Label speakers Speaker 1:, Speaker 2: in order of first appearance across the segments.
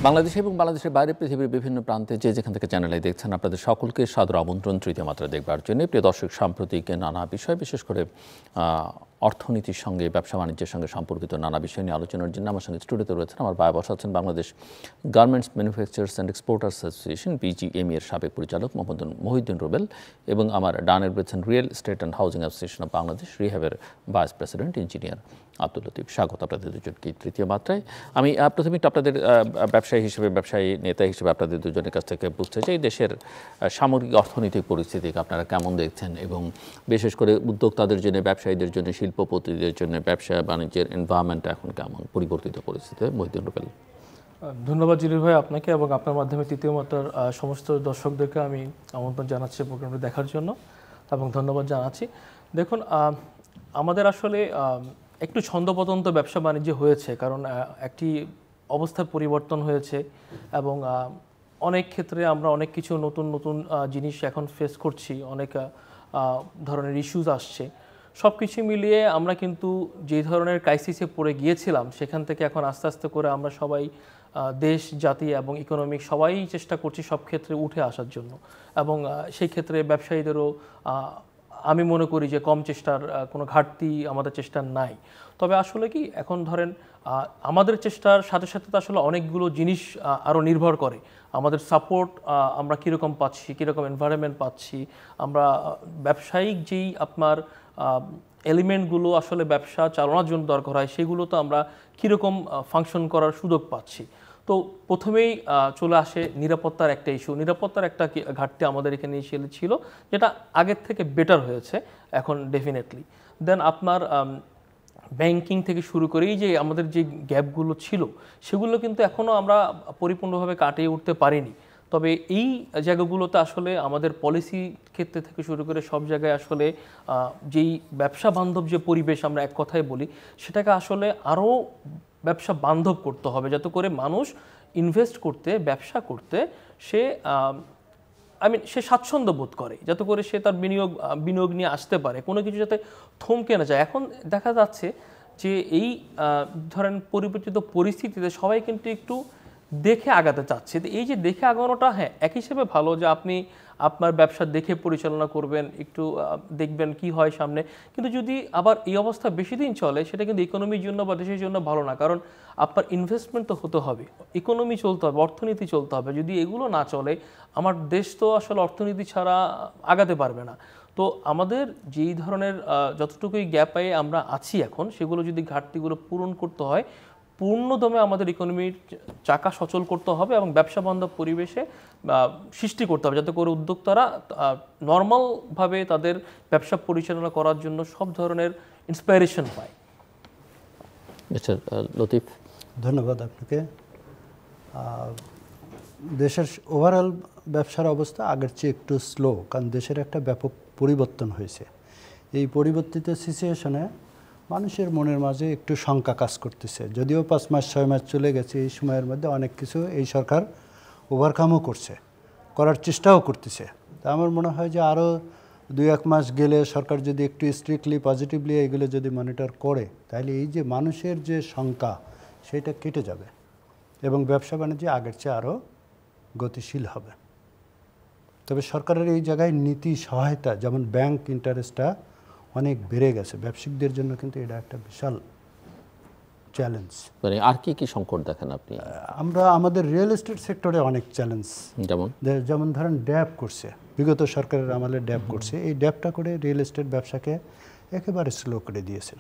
Speaker 1: বাংলাদেশ এবং বাংলাদেশের বাইরে পৃথিবীর বিভিন্ন প্রান্তে যে যেখান থেকে চ্যানেলে দেখছেন আপনাদের সকলকে সাদর আমন্ত্রণ তৃতীয় মাত্রা দেখবার জন্য। প্রিয় দর্শক, সাম্প্রতিক নানা বিষয়, বিশেষ করে অর্থনীতির সঙ্গে ব্যবসা বাণিজ্যের সঙ্গে সম্পর্কিত নানা বিষয় নিয়ে আলোচনার জন্য আমার সঙ্গে স্টুডিওতে রয়েছেন আমার ভাই বসা আছেন Bangladesh garments manufacturers and exporters association BGME এর সাবেক পরিচালক মোহাম্মদ মহিউদ্দিন রুবেল, এবং আমার ডানের রয়েছেন real estate and housing association of Bangladesh রিহ্যাবের vice president engineer Abdul Latif. স্বাগত আপনাদের দুজনকে তৃতীয় মাত্রায়। আমি প্রথমে একটু আপনাদের ব্যবসায়ী নেতা হিসেবে আপনাদের দুজনের কাছ থেকে বুঝতে চাই দেশের সামগ্রিক অর্থনৈতিক পরিস্থিতিকে আপনারা কেমন দেখছেন, এবং বিশেষ করে উদ্যোক্তাদের জন্য, ব্যবসায়ীদের জন্য, শিল্পপতিদের জন্য ব্যবসা বাণিজ্যের এনভায়রনমেন্টটা এখন কেমন, পরিবর্তিত পরিস্থিতি। মহিউদ্দিন রুবেল।
Speaker 2: ধন্যবাদ জিরির ভাই আপনাকে, এবং আপনার মাধ্যমে তৃতীয় মাত্রার সমস্ত দর্শকদেরকে আমি আমন্ত্রণ জানাচ্ছি প্রোগ্রামটি দেখার জন্য, এবং ধন্যবাদ জানাচ্ছি। দেখুন, আমাদের আসলে একটু ছন্দপতন্ত ব্যবসা বাণিজ্য হয়েছে, কারণ একটি অবস্থার পরিবর্তন হয়েছে, এবং অনেক ক্ষেত্রে আমরা অনেক কিছু নতুন নতুন জিনিস এখন ফেস করছি, অনেক ধরনের ইস্যুস আসছে। সব কিছু মিলিয়ে আমরা কিন্তু যে ধরনের ক্রাইসিসে পড়ে গিয়েছিলাম সেখান থেকে এখন আস্তে আস্তে করে আমরা সবাই দেশ, জাতি এবং ইকোনমিক সবাই চেষ্টা করছি সব ক্ষেত্রে উঠে আসার জন্য, এবং সেই ক্ষেত্রে ব্যবসায়ীদেরও আমি মনে করি যে কম চেষ্টার কোনো ঘাটতি আমাদের চেষ্টার নাই। তবে আসলে কি, এখন ধরেন আমাদের চেষ্টার সাথে সাথে তো আসলে অনেকগুলো জিনিস আরও নির্ভর করে। আমাদের সাপোর্ট আমরা কীরকম পাচ্ছি, কীরকম এনভায়রনমেন্ট পাচ্ছি, আমরা ব্যবসায়িক যেই আপনার এলিমেন্টগুলো আসলে ব্যবসা চালানোর জন্য দরকার হয় সেগুলো তো আমরা কীরকম ফাংশন করার সুযোগ পাচ্ছি। তো প্রথমেই চলে আসে নিরাপত্তার একটা ইস্যু। নিরাপত্তার একটা ঘাটতি আমাদের এখানে ছিল, যেটা আগের থেকে বেটার হয়েছে এখন ডেফিনেটলি। দেন আপনার ব্যাংকিং থেকে শুরু করেই যে আমাদের যে গ্যাপগুলো ছিল সেগুলো কিন্তু এখনও আমরা পরিপূর্ণভাবে কাটিয়ে উঠতে পারিনি। তবে এই জায়গাগুলোতে আসলে আমাদের পলিসি ক্ষেত্রে থেকে শুরু করে সব জায়গায় আসলে যেই ব্যবসা বান্ধব যে পরিবেশ আমরা এক কথায় বলি, সেটাকে আসলে আরও ব্যবসা বান্ধব করতে হবে, যাতে করে মানুষ ইনভেস্ট করতে, ব্যবসা করতে সে সে স্বাচ্ছন্দ্য বোধ করে, যাতে করে সে তার বিনিয়োগ নিয়ে আসতে পারে, কোনো কিছু যাতে থমকে না যায়। এখন দেখা যাচ্ছে যে এই ধরেন পরিবর্তিত পরিস্থিতিতে সবাই কিন্তু একটু দেখে আগাতে চাচ্ছে। এই যে দেখে আগানোটা, হ্যাঁ, এক হিসেবে ভালো যে আপনি আপনার ব্যবসা দেখে পরিচালনা করবেন, একটু দেখবেন কি হয় সামনে। কিন্তু যদি আবার এই অবস্থা বেশি দিন চলে, সেটা কিন্তু ইকোনমির জন্য বা দেশের জন্য ভালো না, কারণ আপনার ইনভেস্টমেন্ট তো হতে হবে, ইকোনমি চলতে হবে, অর্থনীতি চলতে হবে। যদি এগুলো না চলে, আমার দেশ তো আসলে অর্থনীতি ছাড়া আগাতে পারবে না। তো আমাদের যেই ধরনের যতটুকুই গ্যাপে আমরা আছি এখন, সেগুলো যদি ঘাটতিগুলো পূরণ করতে হয়, পূর্ণদমে আমাদের ইকোনমির চাকা সচল করতে হবে এবং ব্যবসা বান্ধব পরিবেশে সৃষ্টি করতে হবে, যাতে করে উদ্যোক্তারা নর্মালভাবে তাদের ব্যবসা পরিচালনা করার জন্য সব ধরনের ইন্সপাইরেশন পায়।
Speaker 1: মিস্টার লতিফ।
Speaker 3: ধন্যবাদ আপনাকে। দেশের ওভারঅল ব্যবসার অবস্থা আগের চেয়ে একটু স্লো, কারণ দেশের একটা ব্যাপক পরিবর্তন হয়েছে। এই পরিবর্তিত সিচুয়েশনে মানুষের মনের মাঝে একটু শঙ্কা কাজ করতেছে। যদিও 5 মাস 6 মাস চলে গেছে, এই সময়ের মধ্যে অনেক কিছু এই সরকার ওভারকামও করার চেষ্টাও করতেছে। তা আমার মনে হয় যে আরও 2-1 মাস গেলে সরকার যদি একটু স্ট্রিক্টলি পজিটিভলি এগুলো যদি মনিটর করে, তাহলে এই যে মানুষের যে শঙ্কা সেটা কেটে যাবে এবং ব্যবসা বাণিজ্য আগের চেয়ে আরও গতিশীল হবে। তবে সরকারের এই জায়গায় নীতি সহায়তা, যেমন ব্যাংক ইন্টারেস্টটা অনেক বেড়ে গেছে, ব্যবসায়িকদের জন্য কিন্তু এটা একটা বিশাল চ্যালেঞ্জ।
Speaker 1: মানে আর কি কি সংকট দেখেন আপনি?
Speaker 3: আমরা আমাদের রিয়েল এস্টেট সেক্টরে অনেক চ্যালেঞ্জ, যেমন ধরেন ড্যাব করছে, বিগত সরকারের আমলে ড্যাব করছে। এই ড্যাবটা করে রিয়েল এস্টেট ব্যবসাকে একেবারে স্লো করে দিয়েছেন,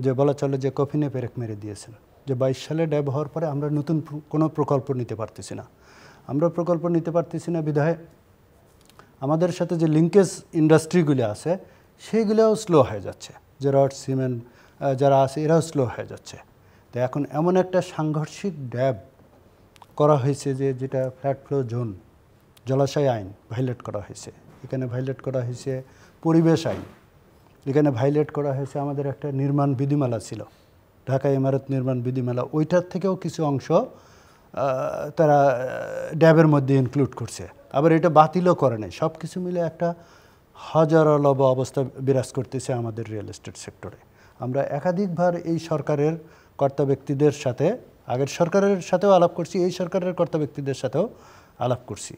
Speaker 3: যে বলা চলে যে কফিনে পেরেক মেরে দিয়েছেন। যে 22 সালে ড্যাব হওয়ার পরে আমরা নতুন কোনো প্রকল্প নিতে পারতেছি না। আমরা প্রকল্প নিতে পারতেছি না বিধায় আমাদের সাথে যে লিঙ্কেজ ইন্ডাস্ট্রিগুলো আছে সেইগুলোও স্লো হয়ে যাচ্ছে, যে রড সিমেন্ট যারা আছে এরাও স্লো হয়ে যাচ্ছে। তো এখন এমন একটা সাংঘর্ষিক ড্যাব করা হয়েছে যেটা ফ্ল্যাট ফ্লো জোন, জলাশয় আইন ভাইলেট করা হয়েছে, এখানে ভাইলেট করা হয়েছে পরিবেশ আইন, এখানে ভাইলেট করা হয়েছে আমাদের একটা নির্মাণ বিধিমালা ছিল, ঢাকা ইমারত নির্মাণ বিধিমালা, ওইটার থেকেও কিছু অংশ তারা ড্যাবের মধ্যে ইনক্লুড করছে, আবার এটা বাতিলও করে নাই। সব কিছু মিলে একটা হাজারলব অবস্থা বিরাজ করতেছে আমাদের রিয়েল এস্টেট সেক্টরে। আমরা একাধিকবার এই সরকারের কর্তা ব্যক্তিদের সাথে আগের সরকারের সাথেও আলাপ করছি, এই সরকারের কর্তা ব্যক্তিদের সাথেও আলাপ করছি।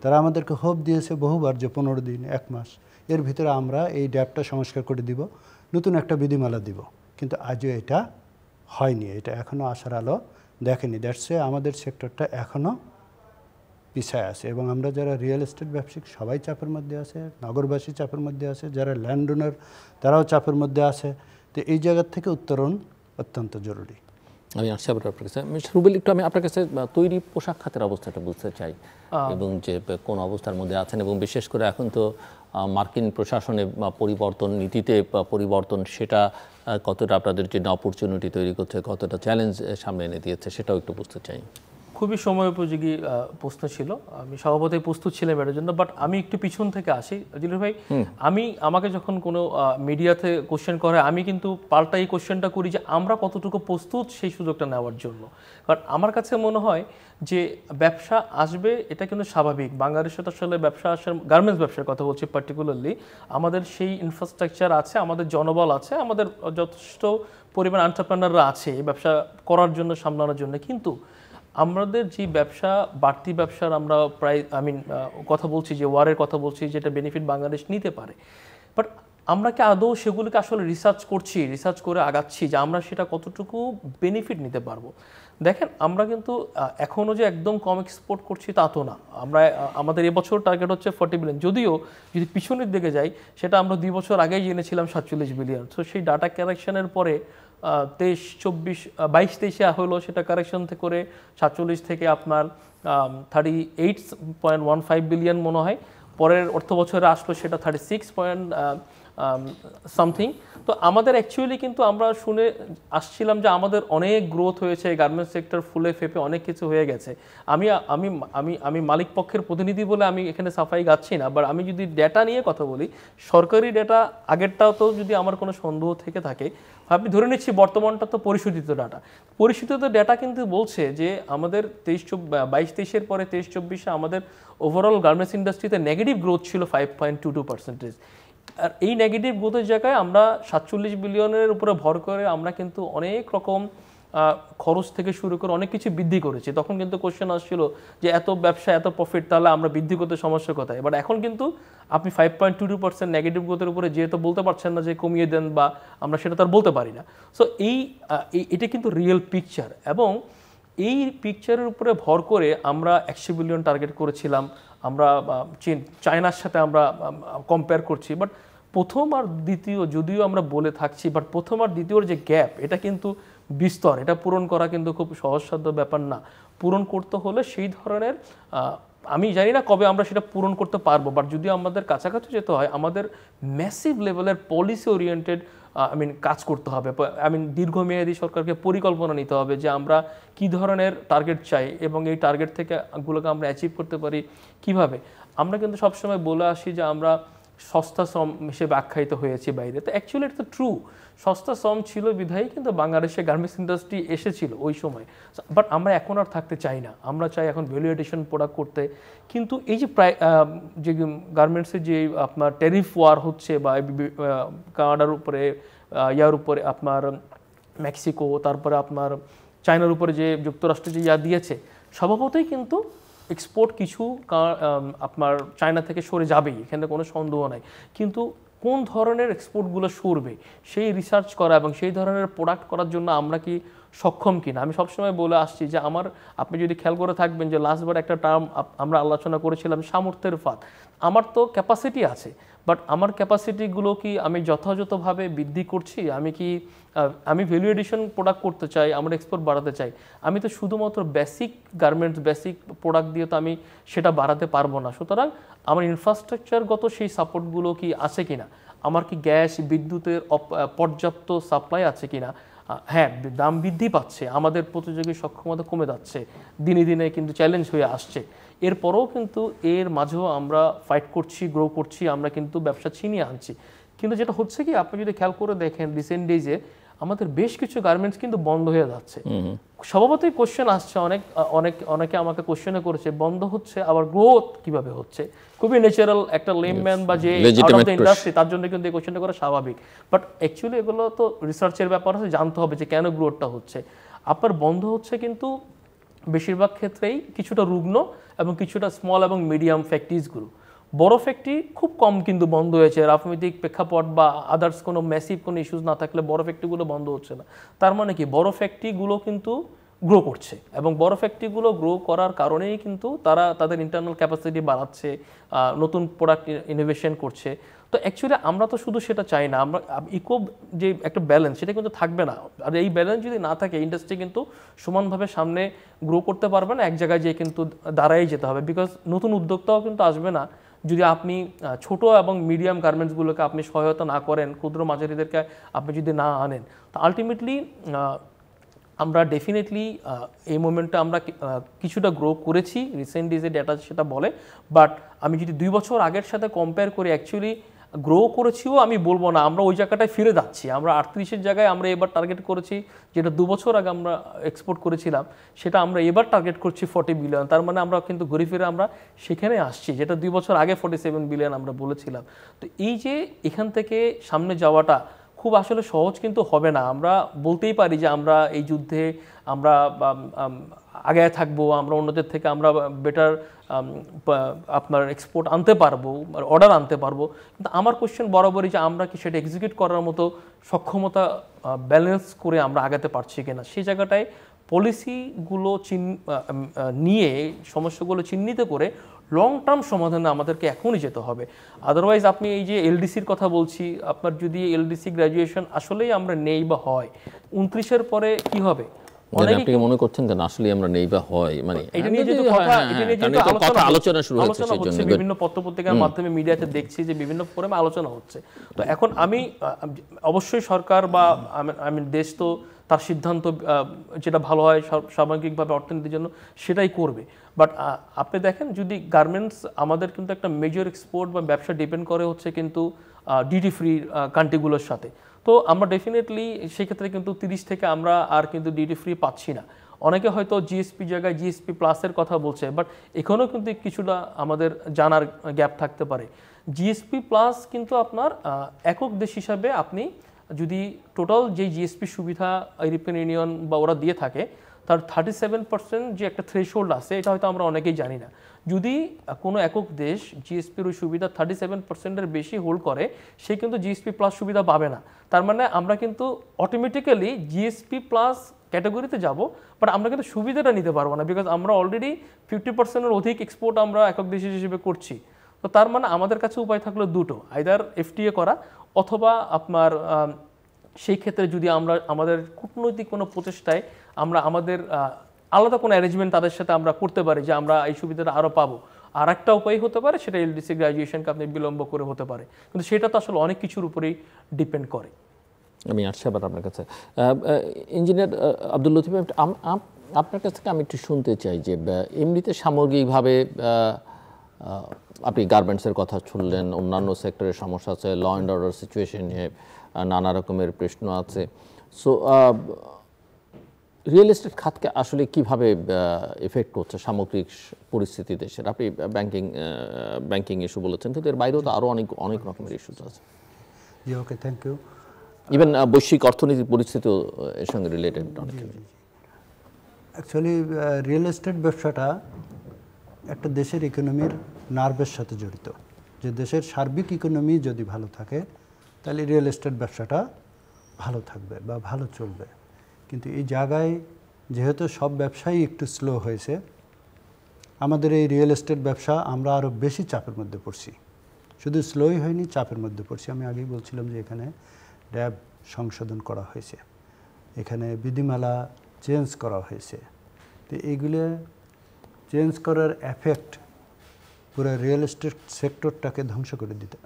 Speaker 3: তারা আমাদেরকে হোপ দিয়েছে বহুবার যে 15 দিন 1 মাস এর ভিতরে আমরা এই ড্যাবটা সংস্কার করে দিব, নতুন একটা বিধিমালা দিব, কিন্তু আজও এটা হয়নি। এটা এখনও আশার আলো দেখেনি। দ্যাটস আমাদের সেক্টরটা এখনও পিছায় আছে এবং আমরা যারা রিয়েল এস্টেট ব্যবসায়িক সবাই চাপের মধ্যে আছে, নগরবাসী চাপের মধ্যে আছে, যারা ল্যান্ড ওনার তারাও চাপের মধ্যে আছে। তো এই জায়গা থেকে উত্তরণ অত্যন্ত জরুরি।
Speaker 1: আমি আসছি আবার আপনার কাছে মিস্টার রুবেল, একটু আমি আপনার কাছে তৈরি পোশাক খাতের অবস্থাটা বুঝতে চাই এবং যে কোন অবস্থার মধ্যে আছেন, এবং বিশেষ করে এখন তো মার্কিন প্রশাসনে পরিবর্তন, নীতিতে পরিবর্তন, সেটা কতটা আপনাদের জন্য অপরচুনিটি তৈরি করছে, কতটা চ্যালেঞ্জ সামনে এনে দিয়েছে, সেটাও একটু বুঝতে চাই।
Speaker 2: খুবই সময় উপযোগী প্রশ্ন ছিল, আমি স্বভাবতই প্রস্তুত ছিলাম এর জন্য, বাট আমি একটু পিছন থেকে আসি জিলুর ভাই। আমাকে যখন কোনো মিডিয়াতে কোশ্চেন করে, আমি কিন্তু পাল্টা এই কোশ্চেনটা করি যে আমরা কতটুকু প্রস্তুত সেই সুযোগটা নেওয়ার জন্য। কারণ আমার কাছে মনে হয় যে ব্যবসা আসবে, এটা কিন্তু স্বাভাবিক। বাংলাদেশে তো আসলে ব্যবসা আসার, গার্মেন্টস ব্যবসার কথা বলছি পার্টিকুলারলি, আমাদের সেই ইনফ্রাস্ট্রাকচার আছে, আমাদের জনবল আছে, আমাদের যথেষ্ট পরিমাণ এন্টারপ্রেনাররা আছে এই ব্যবসা করার জন্য, সামলানোর জন্য। কিন্তু আমাদের যে ব্যবসা, বাড়তি ব্যবসার আমরা প্রায় কথা বলছি, যে ওয়ারের কথা বলছি, যেটা বেনিফিট বাংলাদেশ নিতে পারে, বাট আমরা কি আদৌ সেগুলোকে আসলে রিসার্চ করে আগাচ্ছি যে আমরা সেটা কতটুকু বেনিফিট নিতে পারবো? দেখেন, আমরা কিন্তু এখনও যে একদম কম এক্সপোর্ট করছি তা তো না। আমাদের এবছর টার্গেট হচ্ছে 40 বিলিয়ন, যদিও যদি পিছনের দিকে যাই সেটা আমরা 2 বছর আগেই জেনেছিলাম 47 বিলিয়ন। তো সেই ডাটা কারেকশনের পরে 22-23 হলো, সেটা কারেকশন করে 47 থেকে আপনার 38.15 বিলিয়ন মনে হয়, পরের অর্থ বছরে আসলো সেটা 36 পয়েন্ট সামথিং। তো আমাদের অ্যাকচুয়ালি কিন্তু আমরা শুনে আসছিলাম যে আমাদের অনেক গ্রোথ হয়েছে, গার্মেন্টস সেক্টর ফুলে ফেপে অনেক কিছু হয়ে গেছে। আমি আমি আমি আমি মালিক পক্ষের প্রতিনিধি বলে আমি এখানে সাফাই গাচ্ছি না, বাট আমি যদি ডেটা নিয়ে কথা বলি, সরকারি ডেটা আগেরটাও তো যদি আমার কোনো সন্দেহ থেকে থাকে, আমি ধরে নিচ্ছি বর্তমানটা তো পরিশোধিত ডেটা কিন্তু বলছে যে আমাদের 22-23 পরে 23-24 আমাদের ওভারঅল গার্মেন্টস ইন্ডাস্ট্রিতে নেগেটিভ গ্রোথ ছিল 5.22%। আর এই নেগেটিভ গ্রোথের জায়গায় আমরা 47 বিলিয়নের উপরে ভর করে আমরা কিন্তু অনেক রকম খরচ থেকে শুরু করে অনেক কিছু বৃদ্ধি করেছি। তখন কিন্তু কোশ্চেন আসছিল যে এত ব্যবসা, এত প্রফিট, তাহলে আমরা বৃদ্ধি করতে সমস্যা কোথায়? বাট এখন কিন্তু আপনি 5.22% নেগেটিভ গ্রোথের উপরে যেহেতু বলতে পারছেন না যে কমিয়ে দেন, বা আমরা সেটা তার বলতে পারি না। সো এটা কিন্তু রিয়েল পিকচার, এবং এই পিকচারের উপরে ভর করে আমরা 100 বিলিয়ন টার্গেট করেছিলাম। আমরা চায়নার সাথে আমরা কম্পেয়ার করছি, বাট প্রথম আর দ্বিতীয় যদিও আমরা বলে থাকছি, বাট প্রথম আর দ্বিতীয়র যে গ্যাপ, এটা কিন্তু বিস্তর, এটা পূরণ করা কিন্তু খুব সহজসাধ্য ব্যাপার না। পূরণ করতে হলে সেই ধরনের, আমি জানি না কবে আমরা সেটা পূরণ করতে পারবো, বাট যদি আমাদের কাছাকাছি যেতে হয়, আমাদের ম্যাসিভ লেভেলের পলিসি ওরিয়েন্টেড কাজ করতে হবে। দীর্ঘমেয়াদী সরকারকে পরিকল্পনা নিতে হবে যে আমরা কি ধরনের টার্গেট চাই এবং এই টার্গেট থেকে গুলোকে আমরা অ্যাচিভ করতে পারি কিভাবে। আমরা কিন্তু সবসময় বলে আসি যে আমরা সস্তা শ্রম হিসেবে আখ্যায়িত হয়েছি বাইরে, তো অ্যাকচুয়ালি এটা তো ট্রু। সস্তা শ্রম ছিল বিধায়ী কিন্তু বাংলাদেশে গার্মেন্টস ইন্ডাস্ট্রি এসেছিল ওই সময়, বাট আমরা এখন আর থাকতে চাই না। আমরা চাই এখন ভ্যালু এডিশন প্রোডাক্ট করতে। কিন্তু এই যে যে গার্মেন্টসের যে আপনার ট্যারিফ ওয়ার হচ্ছে, বা কানাডার উপরে, ইয়ার উপরে আপনার মেক্সিকো, তারপরে আপনার চায়নার উপরে যে যুক্তরাষ্ট্র যে দিয়েছে, স্বভাবতই কিন্তু এক্সপোর্ট কিছু আপনার চায়না থেকে সরে যাবেই, এখানে কোনো সন্দেহ নাই। কিন্তু কোন ধরনের এক্সপোর্টগুলো সরবে সেই রিসার্চ করা এবং সেই ধরনের প্রোডাক্ট করার জন্য আমরা কি সক্ষম কিনা। আমি সবসময় বলে আসছি যে আপনি যদি খেয়াল করে থাকবেন যে লাস্টবার একটা টার্ম আমরা আলোচনা করেছিলাম, সামর্থ্যের ফাঁদ। আমার তো ক্যাপাসিটি আছে, বাট আমার ক্যাপাসিটিগুলো কি আমি যথাযথভাবে বৃদ্ধি করছি? আমি ভ্যালু এডিশন প্রোডাক্ট করতে চাই, আমরা এক্সপোর্ট বাড়াতে চাই। আমি তো শুধুমাত্র বেসিক গার্মেন্টস, বেসিক প্রোডাক্ট দিয়ে তো আমি সেটা বাড়াতে পারবো না। সুতরাং আমার ইনফ্রাস্ট্রাকচারগত সেই সাপোর্টগুলো কি আছে কিনা, আমার কি গ্যাস, বিদ্যুতের পর্যাপ্ত সাপ্লাই আছে কিনা। হ্যাঁ, দাম বৃদ্ধি পাচ্ছে, আমাদের প্রতিযোগী সক্ষমতা কমে যাচ্ছে, দিনে দিনে কিন্তু চ্যালেঞ্জ হয়ে আসছে। এরপরেও কিন্তু এর মাঝেও আমরা ফাইট করছি, গ্রো করছি, আমরা কিন্তু ব্যবসা ছিনিয়ে আনছি। কিন্তু যেটা হচ্ছে কি, আপনি যদি খেয়াল করে দেখেন রিসেন্ট ডেজে আমাদের বেশ কিছু গার্মেন্টস কিন্তু বন্ধ হয়ে যাচ্ছে। স্বভাবতই কোশ্চেন আসছে, অনেকে আমাকে কোশ্চেনে করেছে, বন্ধ হচ্ছে আবার গ্রোথ কিভাবে হচ্ছে। খুবই ন্যাচারাল, একটা লেমম্যান বা যে আউট অফ দ্য ইন্ডাস্ট্রি তার জন্য কিন্তু এই কোশ্চেনটা করা স্বাভাবিক। বাট অ্যাকচুয়ালি এগুলো তো রিসার্চের ব্যাপার আছে, জানতে হবে যে কেন গ্রোথটা হচ্ছে। আপনার বন্ধ হচ্ছে কিন্তু বেশিরভাগ ক্ষেত্রেই কিছুটা রুগ্ন এবং কিছুটা স্মল এবং মিডিয়াম ফ্যাক্টরিজগুলো। বড় ফ্যাক্টরি খুব কম কিন্তু বন্ধ হয়েছে, রাজনৈতিক প্রেক্ষাপট বা আদার্স কোনো ম্যাসিভ কোনো ইস্যুস না থাকলে বড় ফ্যাক্টরিগুলো বন্ধ হচ্ছে না। তার মানে কি, বড় ফ্যাক্টরিগুলো কিন্তু গ্রো করছে এবং বড় ফ্যাক্টরিগুলো গ্রো করার কারণেই কিন্তু তারা তাদের ইন্টারনাল ক্যাপাসিটি বাড়াচ্ছে, নতুন প্রোডাক্ট ইনোভেশন করছে। তো অ্যাকচুয়ালি আমরা তো শুধু সেটা চাই না, আমরা ইকো যে একটা ব্যালেন্স সেটা কিন্তু থাকবে না। আর এই ব্যালেন্স যদি না থাকে ইন্ডাস্ট্রি কিন্তু সমানভাবে সামনে গ্রো করতে পারবে না, এক জায়গায় যেয়ে কিন্তু দাঁড়াই যেতে হবে। বিকজ নতুন উদ্যোক্তাও কিন্তু আসবে না যদি আপনি ছোট এবং মিডিয়াম গার্মেন্টসগুলোকে আপনি সহায়তা না করেন, ক্ষুদ্র মাঝারিদেরকে আপনি যদি না আনেন। তো আলটিমেটলি আমরা ডেফিনেটলি এই মোমেন্টে আমরা কিছুটা গ্রো করেছি, রিসেন্টলি যে ডেটা সেটা বলে। বাট আমি যদি 2 বছর আগের সাথে কম্পেয়ার করি, অ্যাকচুয়ালি গ্রো করেছিও আমি বলবো না, আমরা ওই জায়গাটায় ফিরে যাচ্ছি। আমরা 38-এর জায়গায় আমরা এবার টার্গেট করেছি, যেটা 2 বছর আগে আমরা এক্সপোর্ট করেছিলাম সেটা আমরা এবার টার্গেট করছি 40 বিলিয়ন। তার মানে আমরা কিন্তু ঘুরে ফিরে আমরা সেখানে আসছি, যেটা 2 বছর আগে 47 বিলিয়ন আমরা বলেছিলাম। তো এই যে এখান থেকে সামনে যাওয়াটা খুব আসলে সহজ কিন্তু হবে না। আমরা বলতেই পারি যে আমরা এই যুদ্ধে আমরা আগে থাকবো, আমরা অন্যদের থেকে আমরা বেটার আপনার এক্সপোর্ট আনতে পারবো, অর্ডার আনতে পারবো। কিন্তু আমার কোশ্চেন বরাবরই যে আমরা কি সেটা এক্সিকিউট করার মতো সক্ষমতা ব্যালেন্স করে আমরা আগাতে পারছি কিনা, সেই জায়গাটায় পলিসিগুলো নিয়ে সমস্যাগুলো চিহ্নিত করে লং টার্ম সমাধানে আমাদেরকে এখনই যেতে হবে। আদারওয়াইজ আপনি এই যে এলডিসির কথা বলছি, আপনার যদি এলডিসি গ্র্যাজুয়েশন আসলেই আমরা নেই বা হয় 29-এর পরে কি হবে?
Speaker 1: আপনি মনে করছেন কেন আসলে আমরা নেই বা হয়, মানে
Speaker 2: এটা নিয়ে যেহেতু
Speaker 1: আলোচনা শুরু হচ্ছে,
Speaker 2: বিভিন্ন পত্রপত্রিকার মাধ্যমে মিডিয়াতে দেখছি যে বিভিন্ন ফোরামে আলোচনা হচ্ছে। তো এখন আমি অবশ্যই সরকার বা আমি দেশ তো তার সিদ্ধান্ত যেটা ভালো হয় সামগ্রিকভাবে অর্থনীতির জন্য সেটাই করবে। বাট আপনি দেখেন যদি গার্মেন্টস আমাদের কিন্তু একটা মেজর এক্সপোর্ট বা ব্যবসা ডিপেন্ড করে হচ্ছে কিন্তু ডিউটি ফ্রি কান্ট্রিগুলোর সাথে। তো আমরা ডেফিনেটলি সেক্ষেত্রে কিন্তু 30 থেকে আমরা আর কিন্তু ডিউটি ফ্রি পাচ্ছি না। অনেকে হয়তো জিএসপি জায়গায় জিএসপি প্লাসের কথা বলছে, বাট এখানেও কিন্তু কিছুটা আমাদের জানার গ্যাপ থাকতে পারে। জিএসপি প্লাস কিন্তু আপনার একক দেশ হিসাবে আপনি যদি টোটাল যে জিএসপি সুবিধা ইউরোপিয়ান ইউনিয়ন বা ওরা দিয়ে থাকে তার 37% যে একটা থ্রেশহোল্ড আছে, এটা হয়তো আমরা অনেকেই জানি না। যদি কোনো একক দেশ জিএসপির ওই সুবিধা 37%-এর বেশি হোল্ড করে, সে কিন্তু জিএসপি প্লাস সুবিধা পাবে না। তার মানে আমরা কিন্তু অটোমেটিক্যালি জিএসপি প্লাস ক্যাটাগরিতে যাব, বাট আমরা কিন্তু সুবিধাটা নিতে পারবো না, বিকজ আমরা অলরেডি 50%-এর অধিক এক্সপোর্ট আমরা একক দেশ হিসেবে করছি। তো তার মানে আমাদের কাছে উপায় থাকলো দুটো, আইদার এফটিএ করা অথবা আপনার সেই ক্ষেত্রে যদি আমরা আমাদের কূটনৈতিক কোনো প্রচেষ্টায় আমরা আমাদের আলাদা কোনো অ্যারেঞ্জমেন্ট তাদের সাথে আমরা করতে পারি যে আমরা এই সুবিধাটা আরও পাবো। আর একটা উপায় হতে পারে সেটা এলডিসি গ্র্যাজুয়েশনকে আপনি বিলম্ব করে হতে পারে, কিন্তু সেটা তো আসলে অনেক কিছুর উপরেই ডিপেন্ড করে।
Speaker 1: আমি আসছি আবার আপনার কাছে, ইঞ্জিনিয়ার আব্দুল লতিফ, আপনার কাছ থেকে আমি একটু শুনতে চাই যে এমনিতে সামগ্রিকভাবে আপনি গার্মেন্টসের কথা শুনলেন, অন্যান্য সেক্টরের সমস্যা আছে, ল অ্যান্ড অর্ডার সিচুয়েশন নিয়ে নানা রকমের প্রশ্ন আছে। সো রিয়েল এস্টেট খাতকে আসলে কিভাবে এফেক্ট করছে সামগ্রিক পরিস্থিতি দেশের? আপনি ব্যাংকিং ইস্যু বলেছেন, কিন্তু এর বাইরেও তো আরও অনেক রকমের ইস্যুস আছে।
Speaker 3: জি, ওকে, থ্যাংক ইউ।
Speaker 1: ইভেন বৈশ্বিক অর্থনৈতিক পরিস্থিতিও এর সঙ্গে রিলেটেড অনেক।
Speaker 3: অ্যাকচুয়ালি রিয়েল এস্টেট ব্যবসাটা একটা দেশের ইকোনমির নার্ভের সাথে জড়িত। যে দেশের সার্বিক ইকোনমি যদি ভালো থাকে তাহলে রিয়েল এস্টেট ব্যবসাটা ভালো থাকবে বা ভালো চলবে। কিন্তু এই জায়গায় যেহেতু সব ব্যবসায়ী একটু স্লো হয়েছে, আমাদের এই রিয়েল এস্টেট ব্যবসা আমরা আরও বেশি চাপের মধ্যে পড়ছি। শুধু স্লোই হয়নি, চাপের মধ্যে পড়ছি। আমি আগেই বলছিলাম যে এখানে ড্যাব সংশোধন করা হয়েছে, এখানে বিধিমালা চেঞ্জ করা হয়েছে। তো এইগুলো চেঞ্জ করার এফেক্ট পুরো রিয়েল এস্টেট সেক্টরটাকে ধ্বংস করে দিতে